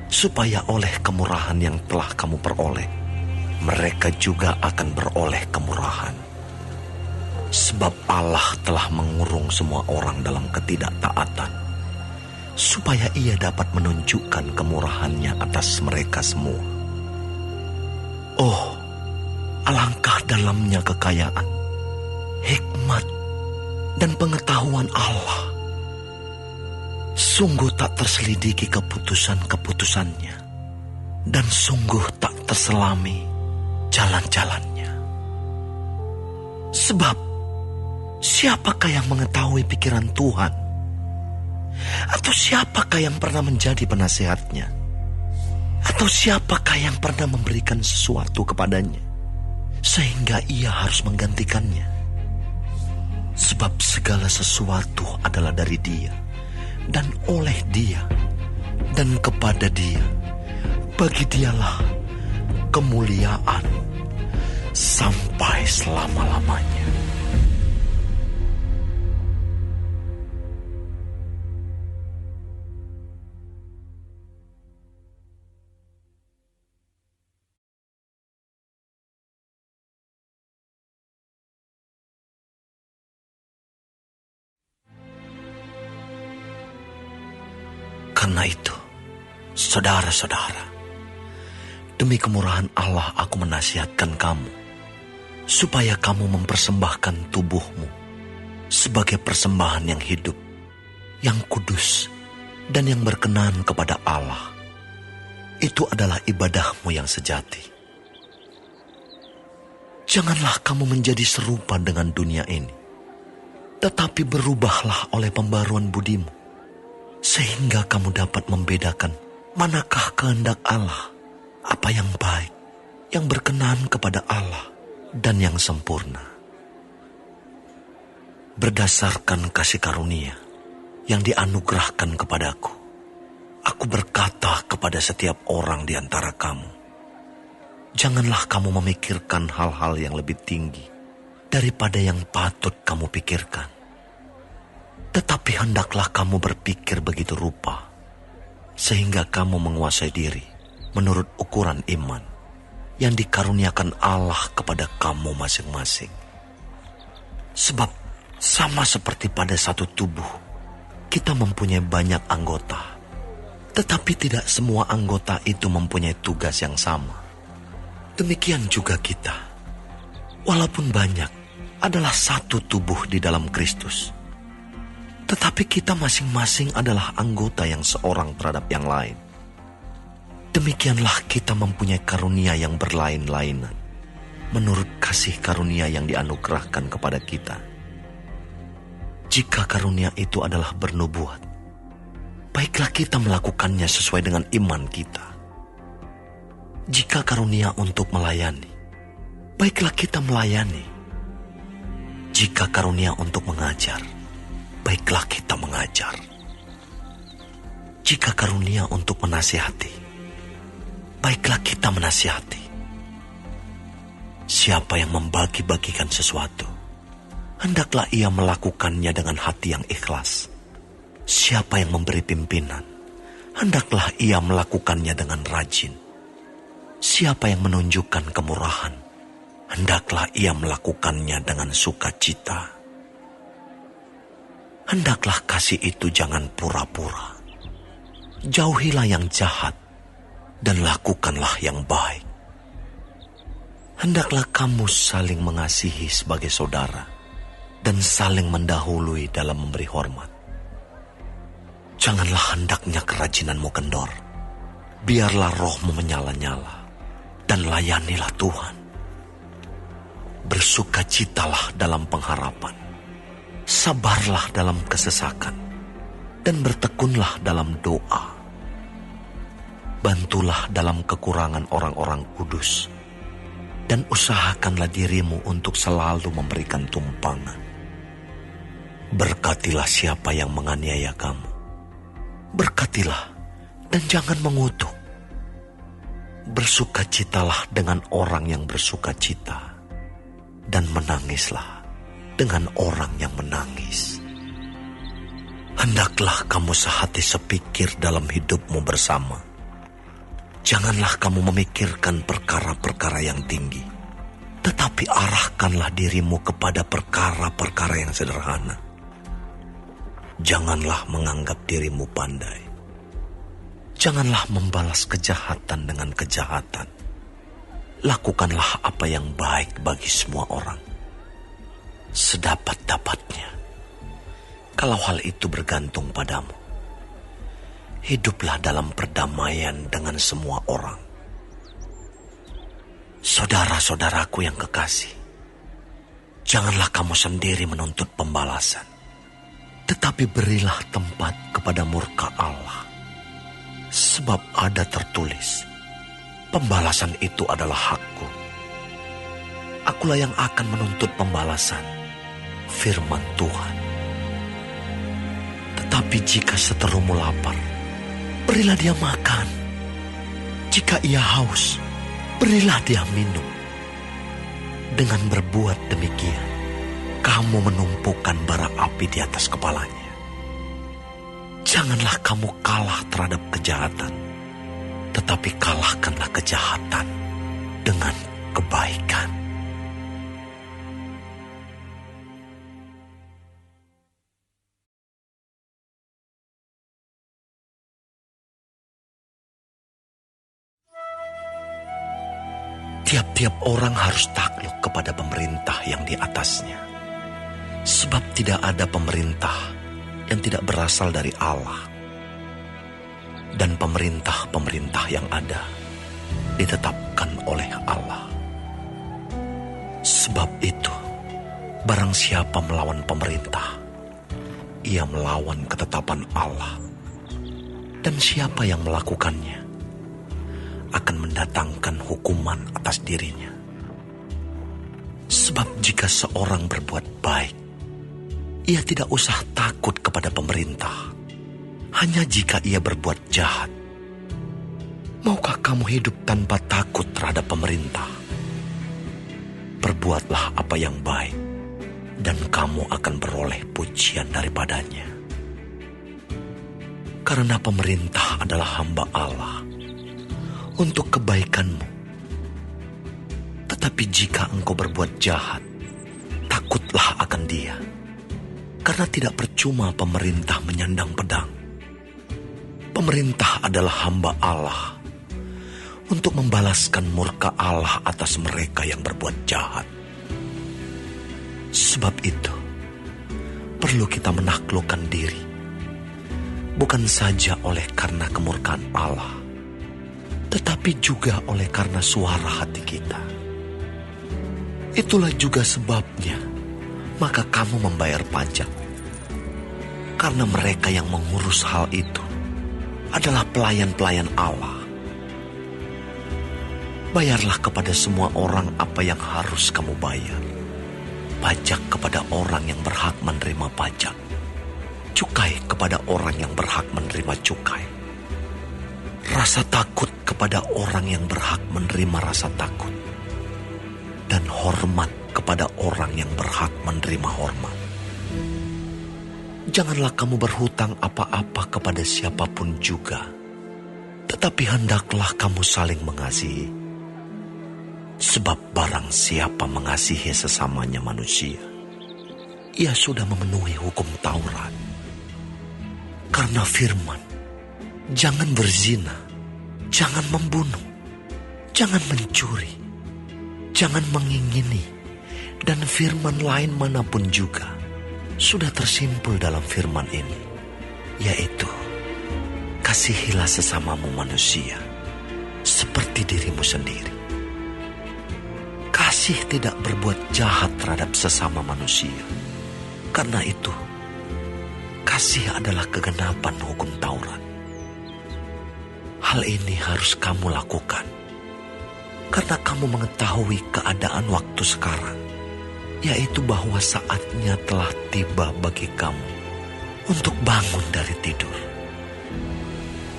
supaya oleh kemurahan yang telah kamu peroleh, mereka juga akan beroleh kemurahan. Sebab Allah telah mengurung semua orang dalam ketidaktaatan, supaya Ia dapat menunjukkan kemurahannya atas mereka semua. Oh, alangkah dalamnya kekayaan, hikmat, dan pengetahuan Allah. Sungguh tak terselidiki keputusan-keputusannya, dan sungguh tak terselami jalan-jalannya. Sebab Siapakah yang mengetahui pikiran Tuhan? Atau siapakah yang pernah menjadi penasihatnya? Atau siapakah yang pernah memberikan sesuatu kepadanya sehingga ia harus menggantikannya? Sebab segala sesuatu adalah dari Dia, dan oleh Dia, dan kepada Dia. Bagi Dialah kemuliaan sampai selama-lamanya. Karena itu, saudara-saudara, demi kemurahan Allah aku menasihatkan kamu, supaya kamu mempersembahkan tubuhmu sebagai persembahan yang hidup, yang kudus, dan yang berkenan kepada Allah. Itu adalah ibadahmu yang sejati. Janganlah kamu menjadi serupa dengan dunia ini, tetapi berubahlah oleh pembaruan budimu, sehingga kamu dapat membedakan manakah kehendak Allah, apa yang baik, yang berkenan kepada Allah, dan yang sempurna. Berdasarkan kasih karunia yang dianugerahkan kepadaku, aku berkata kepada setiap orang di antara kamu, janganlah kamu memikirkan hal-hal yang lebih tinggi daripada yang patut kamu pikirkan. Tetapi hendaklah kamu berpikir begitu rupa, sehingga kamu menguasai diri menurut ukuran iman yang dikaruniakan Allah kepada kamu masing-masing. Sebab sama seperti pada satu tubuh, kita mempunyai banyak anggota, tetapi tidak semua anggota itu mempunyai tugas yang sama. Demikian juga kita, walaupun banyak, adalah satu tubuh di dalam Kristus. Tetapi kita masing-masing adalah anggota yang seorang terhadap yang lain. Demikianlah kita mempunyai karunia yang berlain-lainan, menurut kasih karunia yang dianugerahkan kepada kita. Jika karunia itu adalah bernubuat, baiklah kita melakukannya sesuai dengan iman kita. Jika karunia untuk melayani, baiklah kita melayani. Jika karunia untuk mengajar, baiklah kita mengajar. Jika karunia untuk menasihati, baiklah kita menasihati. Siapa yang membagi-bagikan sesuatu, hendaklah ia melakukannya dengan hati yang ikhlas. Siapa yang memberi pimpinan, hendaklah ia melakukannya dengan rajin. Siapa yang menunjukkan kemurahan, hendaklah ia melakukannya dengan sukacita. Hendaklah kasih itu jangan pura-pura. Jauhilah yang jahat dan lakukanlah yang baik. Hendaklah kamu saling mengasihi sebagai saudara dan saling mendahului dalam memberi hormat. Janganlah hendaknya kerajinanmu kendor. Biarlah rohmu menyala-nyala dan layanilah Tuhan. Bersukacitalah dalam pengharapan. Sabarlah dalam kesesakan dan bertekunlah dalam doa. Bantulah dalam kekurangan orang-orang kudus dan usahakanlah dirimu untuk selalu memberikan tumpangan. Berkatilah siapa yang menganiaya kamu. Berkatilah dan jangan mengutuk. Bersukacitalah dengan orang yang bersukacita dan menangislah dengan orang yang menangis. Hendaklah kamu sehati sepikir dalam hidupmu bersama. Janganlah kamu memikirkan perkara-perkara yang tinggi, tetapi arahkanlah dirimu kepada perkara-perkara yang sederhana. Janganlah menganggap dirimu pandai. Janganlah membalas kejahatan dengan kejahatan. Lakukanlah apa yang baik bagi semua orang, sedapat-dapatnya. Kalau hal itu bergantung padamu, hiduplah dalam perdamaian dengan semua orang. Saudara-saudaraku yang kekasih, Janganlah kamu sendiri menuntut pembalasan, tetapi berilah tempat kepada murka Allah. Sebab ada tertulis, pembalasan itu adalah hakku. Akulah yang akan menuntut pembalasan, firman Tuhan. Tetapi jika seterumu lapar, berilah dia makan. Jika ia haus, berilah dia minum. Dengan berbuat demikian, kamu menumpukan bara api di atas kepalanya. Janganlah kamu kalah terhadap kejahatan, tetapi kalahkanlah kejahatan dengan kebaikan. Tiap-tiap orang harus takluk kepada pemerintah yang di atasnya. Sebab tidak ada pemerintah yang tidak berasal dari Allah. Dan pemerintah-pemerintah yang ada ditetapkan oleh Allah. Sebab itu, barang siapa melawan pemerintah, ia melawan ketetapan Allah. Dan siapa yang melakukannya akan mendatangkan hukuman atas dirinya. Sebab jika seorang berbuat baik, ia tidak usah takut kepada pemerintah. Hanya jika ia berbuat jahat. Maukah kamu hidup tanpa takut terhadap pemerintah? Perbuatlah apa yang baik, dan kamu akan beroleh pujian daripadanya. Karena pemerintah adalah hamba Allah untuk kebaikanmu. Tetapi jika engkau berbuat jahat, takutlah akan dia. Karena tidak percuma pemerintah menyandang pedang. Pemerintah adalah hamba Allah untuk membalaskan murka Allah atas mereka yang berbuat jahat. Sebab itu, perlu kita menaklukkan diri, bukan saja oleh karena kemurkaan Allah, tetapi juga oleh karena suara hati kita. Itulah juga sebabnya, maka kamu membayar pajak. Karena mereka yang mengurus hal itu adalah pelayan-pelayan Allah. Bayarlah kepada semua orang apa yang harus kamu bayar. Pajak kepada orang yang berhak menerima pajak. Cukai kepada orang yang berhak menerima cukai. Rasa takut kepada orang yang berhak menerima rasa takut. Dan hormat kepada orang yang berhak menerima hormat. Janganlah kamu berhutang apa-apa kepada siapapun juga, tetapi hendaklah kamu saling mengasihi. Sebab barang siapa mengasihi sesamanya manusia, ia sudah memenuhi hukum Taurat. Karena firman, jangan berzina, jangan membunuh, jangan mencuri, jangan mengingini, dan firman lain manapun juga sudah tersimpul dalam firman ini, yaitu kasihilah sesamamu manusia seperti dirimu sendiri. Kasih tidak berbuat jahat terhadap sesama manusia. Karena itu, kasih adalah kegenapan hukum Taurat. Hal ini harus kamu lakukan karena kamu mengetahui keadaan waktu sekarang, yaitu bahwa saatnya telah tiba bagi kamu untuk bangun dari tidur.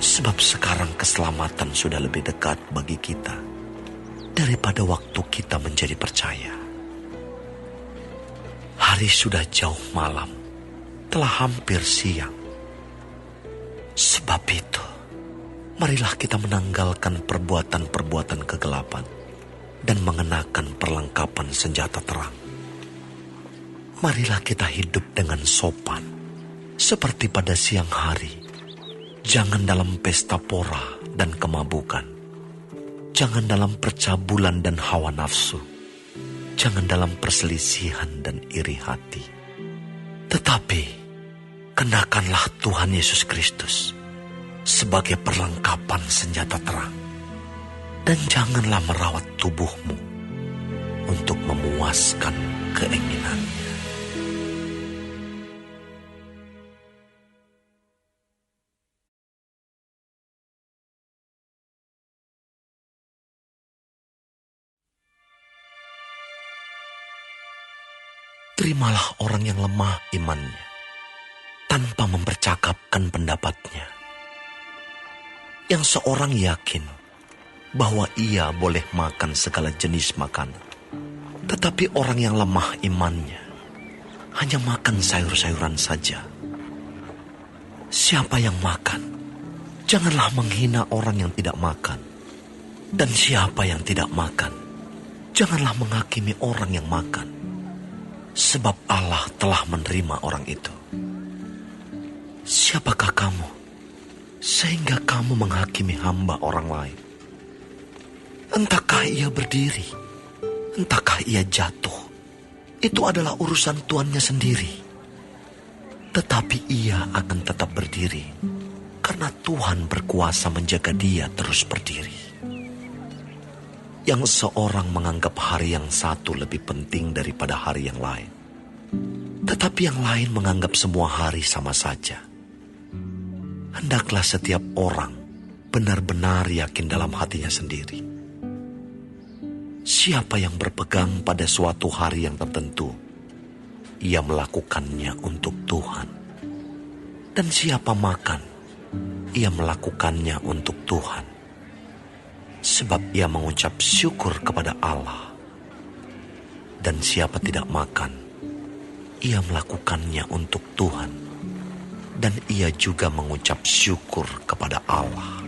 Sebab sekarang keselamatan sudah lebih dekat bagi kita daripada waktu kita menjadi percaya. Hari sudah jauh malam, telah hampir siang. Sebab itu, marilah kita menanggalkan perbuatan-perbuatan kegelapan dan mengenakan perlengkapan senjata terang. Marilah kita hidup dengan sopan, seperti pada siang hari. Jangan dalam pesta pora dan kemabukan. Jangan dalam percabulan dan hawa nafsu. Jangan dalam perselisihan dan iri hati. Tetapi, kenakanlah Tuhan Yesus Kristus sebagai perlengkapan senjata terang. Dan janganlah merawat tubuhmu untuk memuaskan keinginannya. Terimalah orang yang lemah imannya, tanpa mempercakapkan pendapatnya. Yang seorang yakin bahwa ia boleh makan segala jenis makanan. Tetapi orang yang lemah imannya hanya makan sayur-sayuran saja. Siapa yang makan, janganlah menghina orang yang tidak makan. Dan siapa yang tidak makan, janganlah menghakimi orang yang makan. Sebab Allah telah menerima orang itu. Siapakah kamu, sehingga kamu menghakimi hamba orang lain? Entahkah ia berdiri, entahkah ia jatuh, itu adalah urusan tuannya sendiri. Tetapi ia akan tetap berdiri, karena Tuhan berkuasa menjaga dia terus berdiri. Yang seorang menganggap hari yang satu lebih penting daripada hari yang lain. Tetapi yang lain menganggap semua hari sama saja. Hendaklah setiap orang benar-benar yakin dalam hatinya sendiri. Siapa yang berpegang pada suatu hari yang tertentu, ia melakukannya untuk Tuhan. Dan siapa makan, ia melakukannya untuk Tuhan. Sebab ia mengucap syukur kepada Allah. Dan siapa tidak makan, ia melakukannya untuk Tuhan. Dan ia juga mengucap syukur kepada Allah.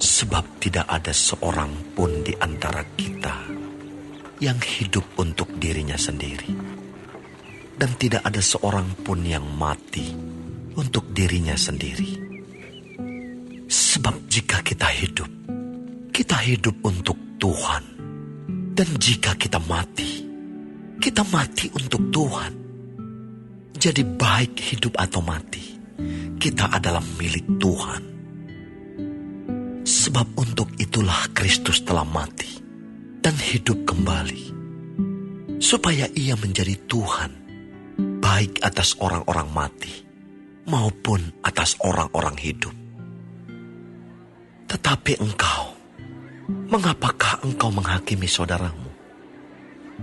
Sebab tidak ada seorang pun di antara kita yang hidup untuk dirinya sendiri. Dan tidak ada seorang pun yang mati untuk dirinya sendiri. Sebab jika kita hidup untuk Tuhan. Dan jika kita mati untuk Tuhan. Jadi baik hidup atau mati, kita adalah milik Tuhan. Sebab untuk itulah Kristus telah mati dan hidup kembali, supaya ia menjadi Tuhan, baik atas orang-orang mati maupun atas orang-orang hidup. Tetapi engkau, mengapakah engkau menghakimi saudaramu?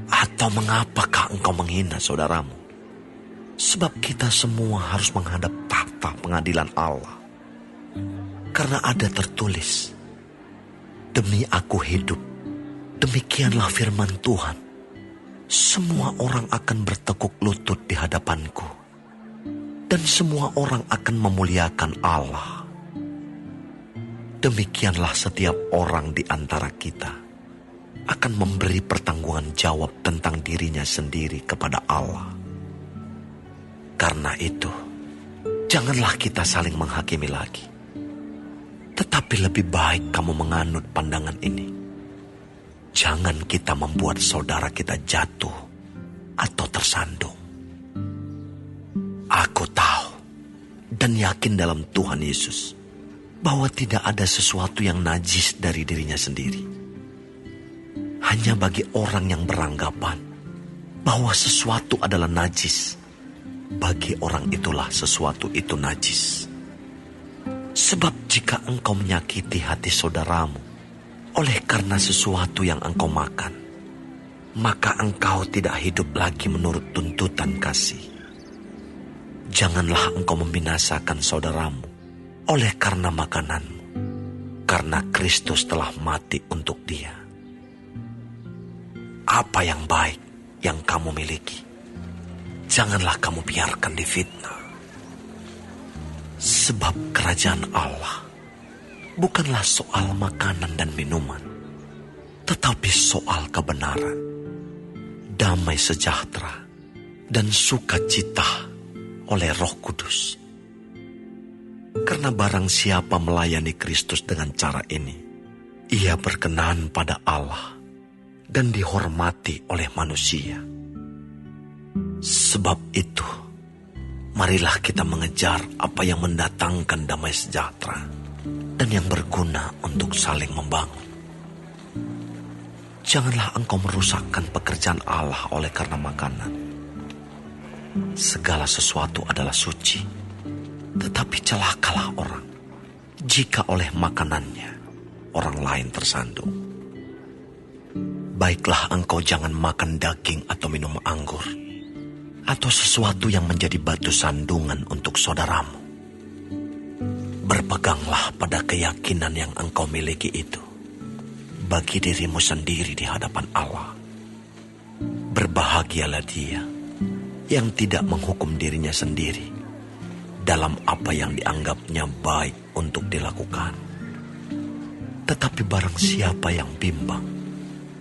Atau mengapakah engkau menghina saudaramu? Sebab kita semua harus menghadap tahta pengadilan Allah. Karena ada tertulis, demi aku hidup, demikianlah firman Tuhan. Semua orang akan bertekuk lutut di hadapanku. Dan semua orang akan memuliakan Allah. Demikianlah setiap orang di antara kita akan memberi pertanggungan jawab tentang dirinya sendiri kepada Allah. Karena itu, janganlah kita saling menghakimi lagi. Tetapi lebih baik kamu menganut pandangan ini. Jangan kita membuat saudara kita jatuh atau tersandung. Aku tahu dan yakin dalam Tuhan Yesus bahwa tidak ada sesuatu yang najis dari dirinya sendiri. Hanya bagi orang yang beranggapan bahwa sesuatu adalah najis, bagi orang itulah sesuatu itu najis. Sebab jika engkau menyakiti hati saudaramu oleh karena sesuatu yang engkau makan, maka engkau tidak hidup lagi menurut tuntutan kasih. Janganlah engkau membinasakan saudaramu oleh karena makananmu, karena Kristus telah mati untuk dia. Apa yang baik yang kamu miliki, janganlah kamu biarkan difitnah. Sebab kerajaan Allah bukanlah soal makanan dan minuman, tetapi soal kebenaran, damai sejahtera, dan sukacita oleh Roh Kudus. Karena barang siapa melayani Kristus dengan cara ini, ia berkenan pada Allah dan dihormati oleh manusia. Sebab itu, marilah kita mengejar apa yang mendatangkan damai sejahtera dan yang berguna untuk saling membangun. Janganlah engkau merusakkan pekerjaan Allah oleh karena makanan. Segala sesuatu adalah suci, tetapi celakalah orang jika oleh makanannya orang lain tersandung. Baiklah engkau jangan makan daging atau minum anggur, atau sesuatu yang menjadi batu sandungan untuk saudaramu. Berpeganglah pada keyakinan yang engkau miliki itu bagi dirimu sendiri di hadapan Allah. Berbahagialah dia yang tidak menghukum dirinya sendiri dalam apa yang dianggapnya baik untuk dilakukan. Tetapi barang siapa yang bimbang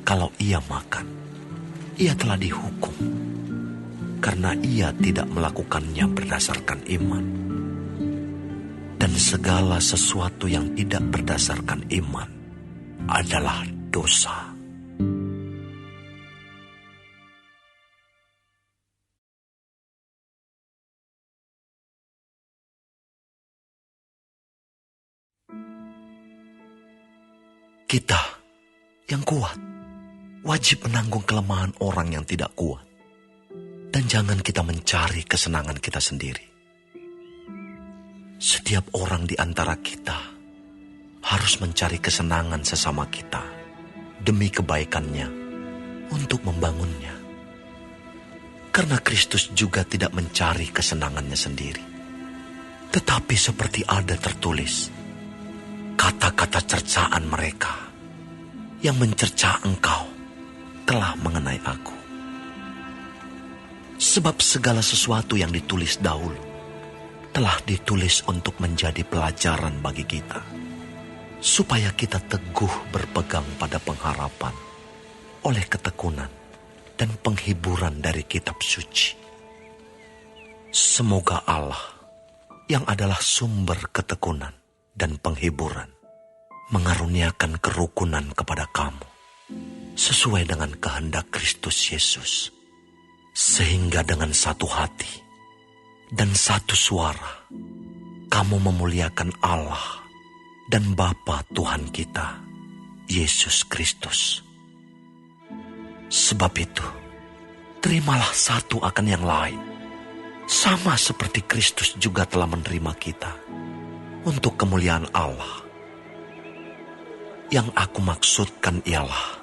kalau ia makan, ia telah dihukum karena ia tidak melakukannya berdasarkan iman. Dan segala sesuatu yang tidak berdasarkan iman adalah dosa. Kita yang kuat wajib menanggung kelemahan orang yang tidak kuat. Dan jangan kita mencari kesenangan kita sendiri. Setiap orang di antara kita harus mencari kesenangan sesama kita demi kebaikannya untuk membangunnya. Karena Kristus juga tidak mencari kesenangannya sendiri. Tetapi seperti ada tertulis, kata-kata cercaan mereka yang mencerca engkau telah mengenai aku. Sebab segala sesuatu yang ditulis dahulu telah ditulis untuk menjadi pelajaran bagi kita, supaya kita teguh berpegang pada pengharapan oleh ketekunan dan penghiburan dari kitab suci. Semoga Allah yang adalah sumber ketekunan dan penghiburan mengaruniakan kerukunan kepada kamu sesuai dengan kehendak Kristus Yesus, sehingga dengan satu hati dan satu suara kamu memuliakan Allah dan Bapa Tuhan kita, Yesus Kristus. Sebab itu, terimalah satu akan yang lain, sama seperti Kristus juga telah menerima kita untuk kemuliaan Allah. Yang aku maksudkan ialah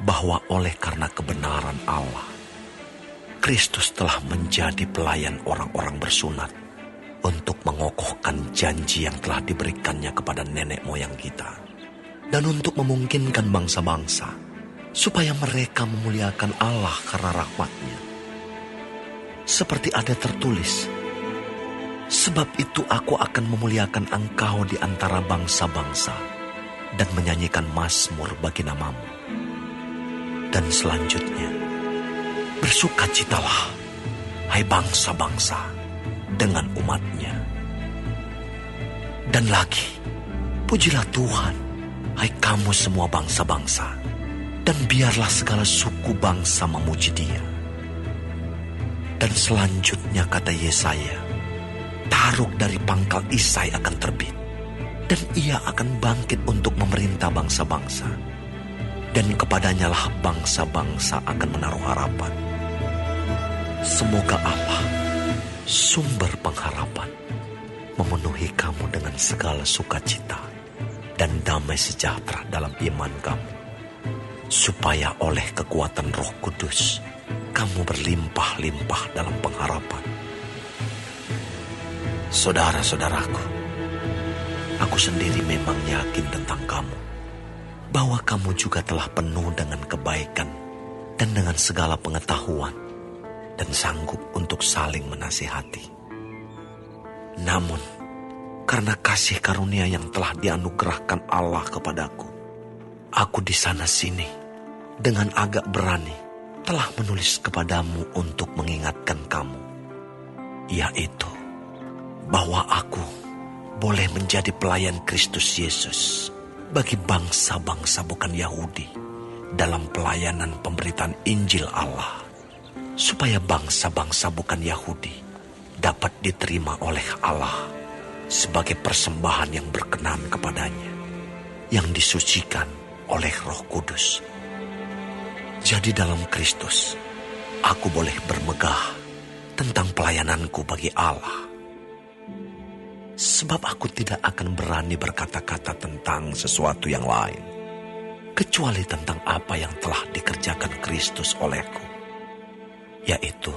bahwa oleh karena kebenaran Allah, Kristus telah menjadi pelayan orang-orang bersunat untuk mengokohkan janji yang telah diberikannya kepada nenek moyang kita, dan untuk memungkinkan bangsa-bangsa supaya mereka memuliakan Allah karena rahmat-Nya. Seperti ada tertulis, sebab itu aku akan memuliakan engkau di antara bangsa-bangsa dan menyanyikan mazmur bagi namamu. Dan selanjutnya, bersukacitalah, hai bangsa-bangsa, dengan umat-Nya. Dan lagi, pujilah Tuhan, hai kamu semua bangsa-bangsa, dan biarlah segala suku bangsa memuji Dia. Dan selanjutnya kata Yesaya, Taruk dari pangkal Isai akan terbit, dan ia akan bangkit untuk memerintah bangsa-bangsa. Dan kepadanya lah bangsa-bangsa akan menaruh harapan. Semoga Allah, sumber pengharapan, memenuhi kamu dengan segala sukacita dan damai sejahtera dalam iman kamu, supaya oleh kekuatan Roh Kudus kamu berlimpah-limpah dalam pengharapan. Saudara-saudaraku, aku sendiri memang yakin tentang kamu, bahwa kamu juga telah penuh dengan kebaikan dan dengan segala pengetahuan, dan sanggup untuk saling menasihati. Namun, karena kasih karunia yang telah dianugerahkan Allah kepadaku, aku di sana sini dengan agak berani telah menulis kepadamu untuk mengingatkan kamu, yaitu bahwa aku boleh menjadi pelayan Kristus Yesus bagi bangsa-bangsa bukan Yahudi dalam pelayanan pemberitaan Injil Allah, supaya bangsa-bangsa bukan Yahudi dapat diterima oleh Allah sebagai persembahan yang berkenan kepadanya, yang disucikan oleh Roh Kudus Jadi dalam Kristus, aku boleh bermegah tentang pelayananku bagi Allah. Sebab aku tidak akan berani berkata-kata tentang sesuatu yang lain, kecuali tentang apa yang telah dikerjakan Kristus olehku, yaitu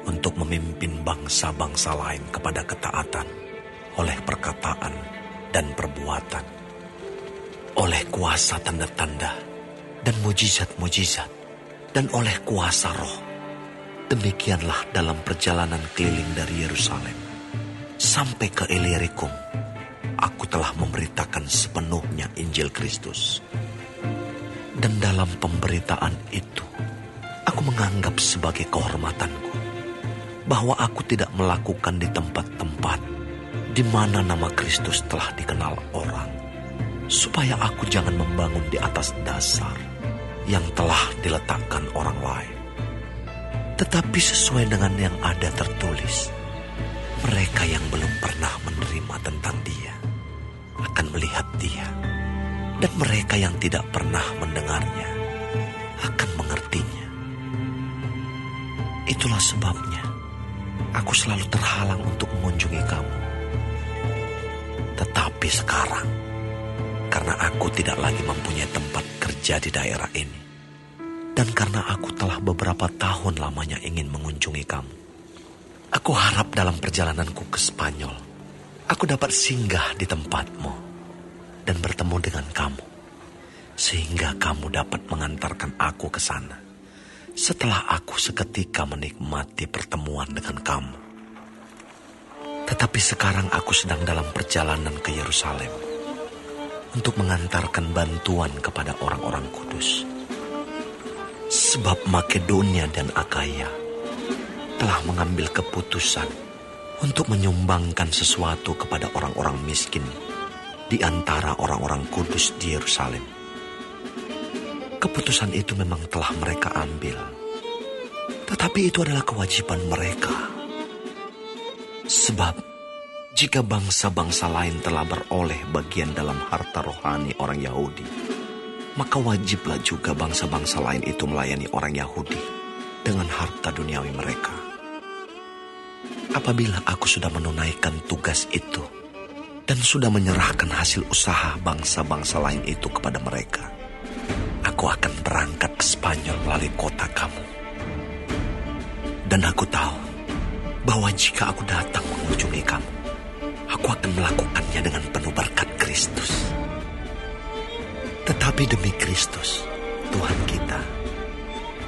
untuk memimpin bangsa-bangsa lain kepada ketaatan oleh perkataan dan perbuatan, oleh kuasa tanda-tanda dan mujizat-mujizat, dan oleh kuasa Roh. Demikianlah dalam perjalanan keliling dari Yerusalem sampai ke Illyricum, aku telah memberitakan sepenuhnya Injil Kristus. Dan dalam pemberitaan itu, aku menganggap sebagai kehormatanku bahwa aku tidak melakukan di tempat-tempat di mana nama Kristus telah dikenal orang, supaya aku jangan membangun di atas dasar yang telah diletakkan orang lain. Tetapi sesuai dengan yang ada tertulis, mereka yang belum pernah menerima tentang Dia akan melihat Dia, dan mereka yang tidak pernah mendengarnya akan mengertinya. Itulah sebabnya aku selalu terhalang untuk mengunjungi kamu. Tetapi sekarang, karena aku tidak lagi mempunyai tempat kerja di daerah ini, dan karena aku telah beberapa tahun lamanya ingin mengunjungi kamu, aku harap dalam perjalananku ke Spanyol, aku dapat singgah di tempatmu dan bertemu dengan kamu, sehingga kamu dapat mengantarkan aku ke sana setelah aku seketika menikmati pertemuan dengan kamu. Tetapi sekarang aku sedang dalam perjalanan ke Yerusalem untuk mengantarkan bantuan kepada orang-orang kudus. Sebab Makedonia dan Akaya telah mengambil keputusan untuk menyumbangkan sesuatu kepada orang-orang miskin di antara orang-orang kudus di Yerusalem. Keputusan itu memang telah mereka ambil, tetapi itu adalah kewajiban mereka. Sebab jika bangsa-bangsa lain telah beroleh bagian dalam harta rohani orang Yahudi, maka wajiblah juga bangsa-bangsa lain itu melayani orang Yahudi dengan harta duniawi mereka. Apabila aku sudah menunaikan tugas itu dan sudah menyerahkan hasil usaha bangsa-bangsa lain itu kepada mereka, aku akan berangkat ke Spanyol melalui kota kamu. Dan aku tahu bahwa jika aku datang mengunjungi kamu, aku akan melakukannya dengan penuh berkat Kristus. Tetapi demi Kristus, Tuhan kita,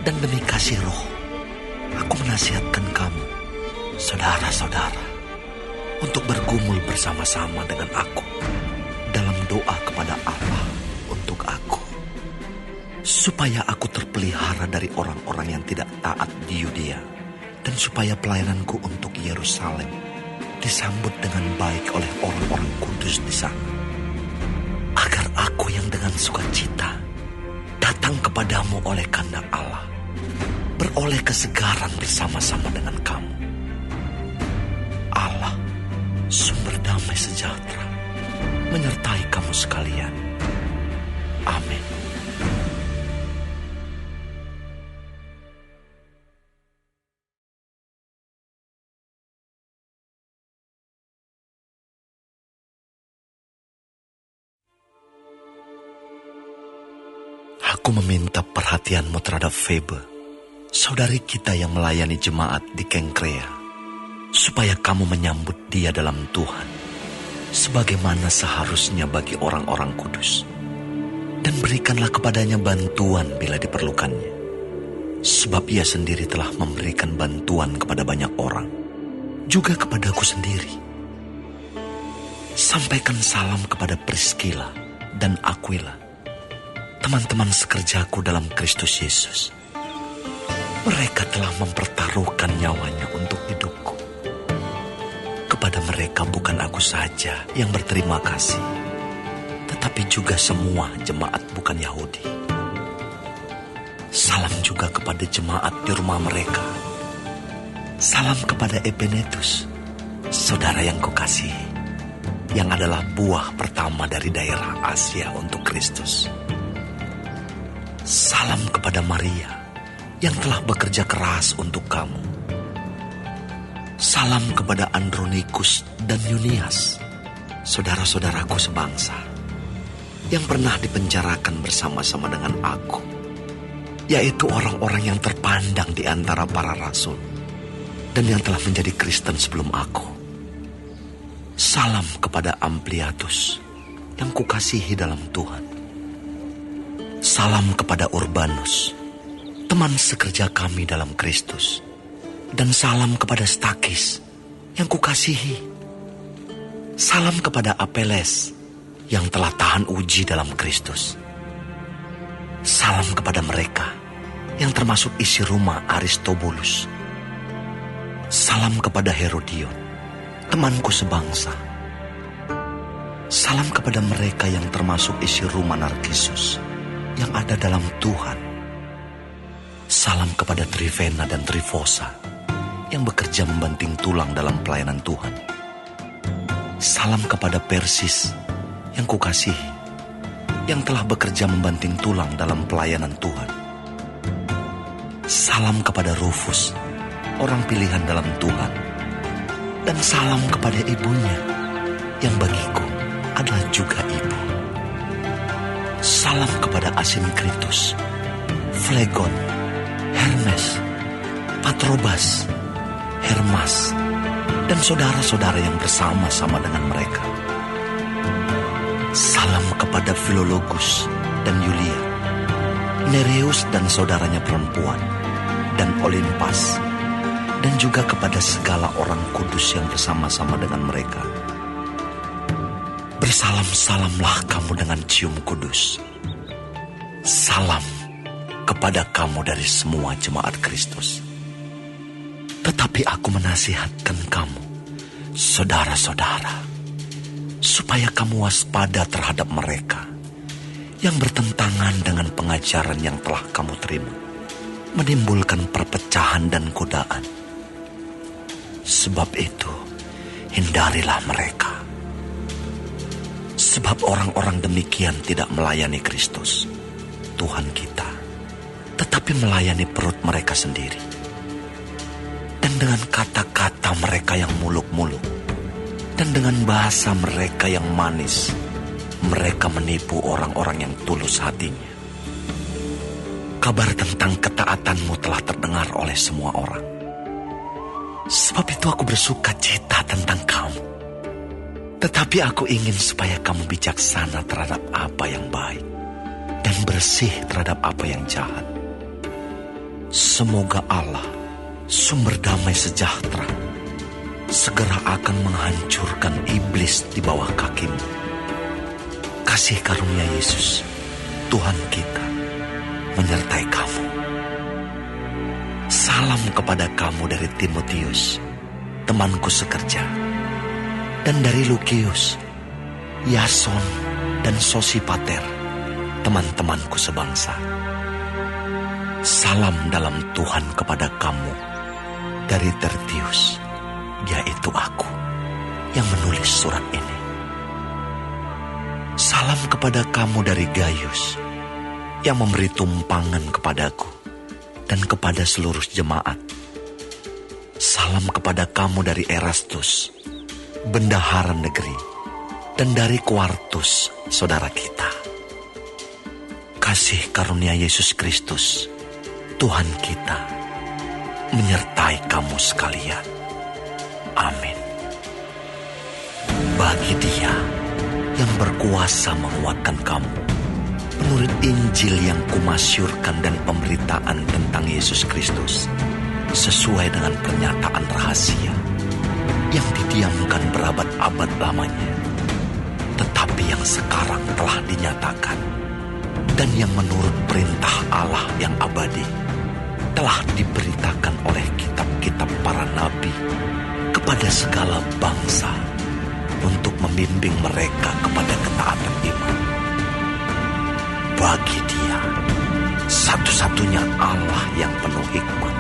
dan demi kasih Roh, aku menasihatkan kamu, saudara-saudara, untuk bergumul bersama-sama dengan aku dalam doa kepada Allah untuk aku, supaya aku terpelihara dari orang-orang yang tidak taat di Yudea, dan supaya pelayananku untuk Yerusalem disambut dengan baik oleh orang-orang kudus di sana, agar aku yang dengan sukacita datang kepadamu oleh kehendak Allah, beroleh kesegaran bersama-sama dengan kamu. Allah, sumber damai sejahtera, menyertai kamu sekalian. Amin. Aku meminta perhatianmu terhadap Febe, saudari kita yang melayani jemaat di Kengkrea, supaya kamu menyambut dia dalam Tuhan, sebagaimana seharusnya bagi orang-orang kudus. Dan berikanlah kepadanya bantuan bila diperlukannya, sebab ia sendiri telah memberikan bantuan kepada banyak orang, juga kepadaku sendiri. Sampaikan salam kepada Priscilla dan Aquila, teman-teman sekerjaku dalam Kristus Yesus. Mereka telah mempertaruhkan nyawanya untuk hidupku. Kepada mereka bukan aku saja yang berterima kasih, tetapi juga semua jemaat bukan Yahudi. Salam juga kepada jemaat di rumah mereka. Salam kepada Epenetus, saudara yang kukasihi, yang adalah buah pertama dari daerah Asia untuk Kristus. Salam kepada Maria yang telah bekerja keras untuk kamu. Salam kepada Andronikus dan Yunias, saudara-saudaraku sebangsa, yang pernah dipenjarakan bersama-sama dengan aku, yaitu orang-orang yang terpandang di antara para rasul, dan yang telah menjadi Kristen sebelum aku. Salam kepada Ampliatus, yang kukasihi dalam Tuhan. Salam kepada Urbanus, teman sekerja kami dalam Kristus. Dan salam kepada Stakis, yang kukasihi. Salam kepada Apeles, yang telah tahan uji dalam Kristus. Salam kepada mereka, yang termasuk isi rumah Aristobulus. Salam kepada Herodion, temanku sebangsa. Salam kepada mereka yang termasuk isi rumah Narkisus, yang ada dalam Tuhan. Salam kepada Trifena dan Trifosa, yang bekerja membanting tulang dalam pelayanan Tuhan. Salam kepada Persis, yang kukasihi, yang telah bekerja membanting tulang dalam pelayanan Tuhan. Salam kepada Rufus, orang pilihan dalam Tuhan. Dan salam kepada ibunya, yang bagiku adalah juga ibu. Salam kepada Asinkritus, Flegon, Hermes, Patrobas, Hermas, dan saudara-saudara yang bersama-sama dengan mereka. Salam kepada Filologus dan Yulia, Nereus dan saudaranya perempuan, dan Olimpas, dan juga kepada segala orang kudus yang bersama-sama dengan mereka. Bersalam-salamlah kamu dengan cium kudus. Salam kepada kamu dari semua jemaat Kristus. Tetapi aku menasihatkan kamu, saudara-saudara, supaya kamu waspada terhadap mereka yang bertentangan dengan pengajaran yang telah kamu terima, menimbulkan perpecahan dan godaan. Sebab itu, hindarilah mereka. Sebab orang-orang demikian tidak melayani Kristus, Tuhan kita, tetapi melayani perut mereka sendiri. Dan dengan kata-kata mereka yang muluk-muluk, dan dengan bahasa mereka yang manis, mereka menipu orang-orang yang tulus hatinya. Kabar tentang ketaatanmu telah terdengar oleh semua orang. Sebab itu aku bersuka cita tentang kamu. Tetapi aku ingin supaya kamu bijaksana terhadap apa yang baik, dan bersih terhadap apa yang jahat. Semoga Allah, sumber damai sejahtera, segera akan menghancurkan iblis di bawah kakimu. Kasih karunia Yesus, Tuhan kita, menyertai kamu. Salam kepada kamu dari Timotius, temanku sekerja, dan dari Lukius, Yason, dan Sosipater, teman-temanku sebangsa. Salam dalam Tuhan kepada kamu dari Tertius, yaitu aku yang menulis surat ini. Salam kepada kamu dari Gaius, yang memberi tumpangan kepadaku dan kepada seluruh jemaat. Salam kepada kamu dari Erastus, bendahara negeri, dan dari Quartus, saudara kita. Kasih karunia Yesus Kristus, Tuhan kita, menyertai kamu sekalian. Amin. Bagi Dia yang berkuasa menguatkan kamu, menurut Injil yang kumasyurkan dan pemberitaan tentang Yesus Kristus, sesuai dengan pernyataan rahasia yang didiamkan berabad-abad lamanya, tetapi yang sekarang telah dinyatakan, dan yang menurut perintah Allah yang abadi telah diberitakan oleh kitab-kitab para nabi kepada segala bangsa untuk membimbing mereka kepada ketaatan iman. Bagi Dia, satu-satunya Allah yang penuh hikmat,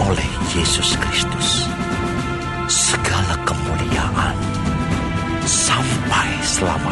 oleh Yesus Kristus, segala kemuliaan sampai selama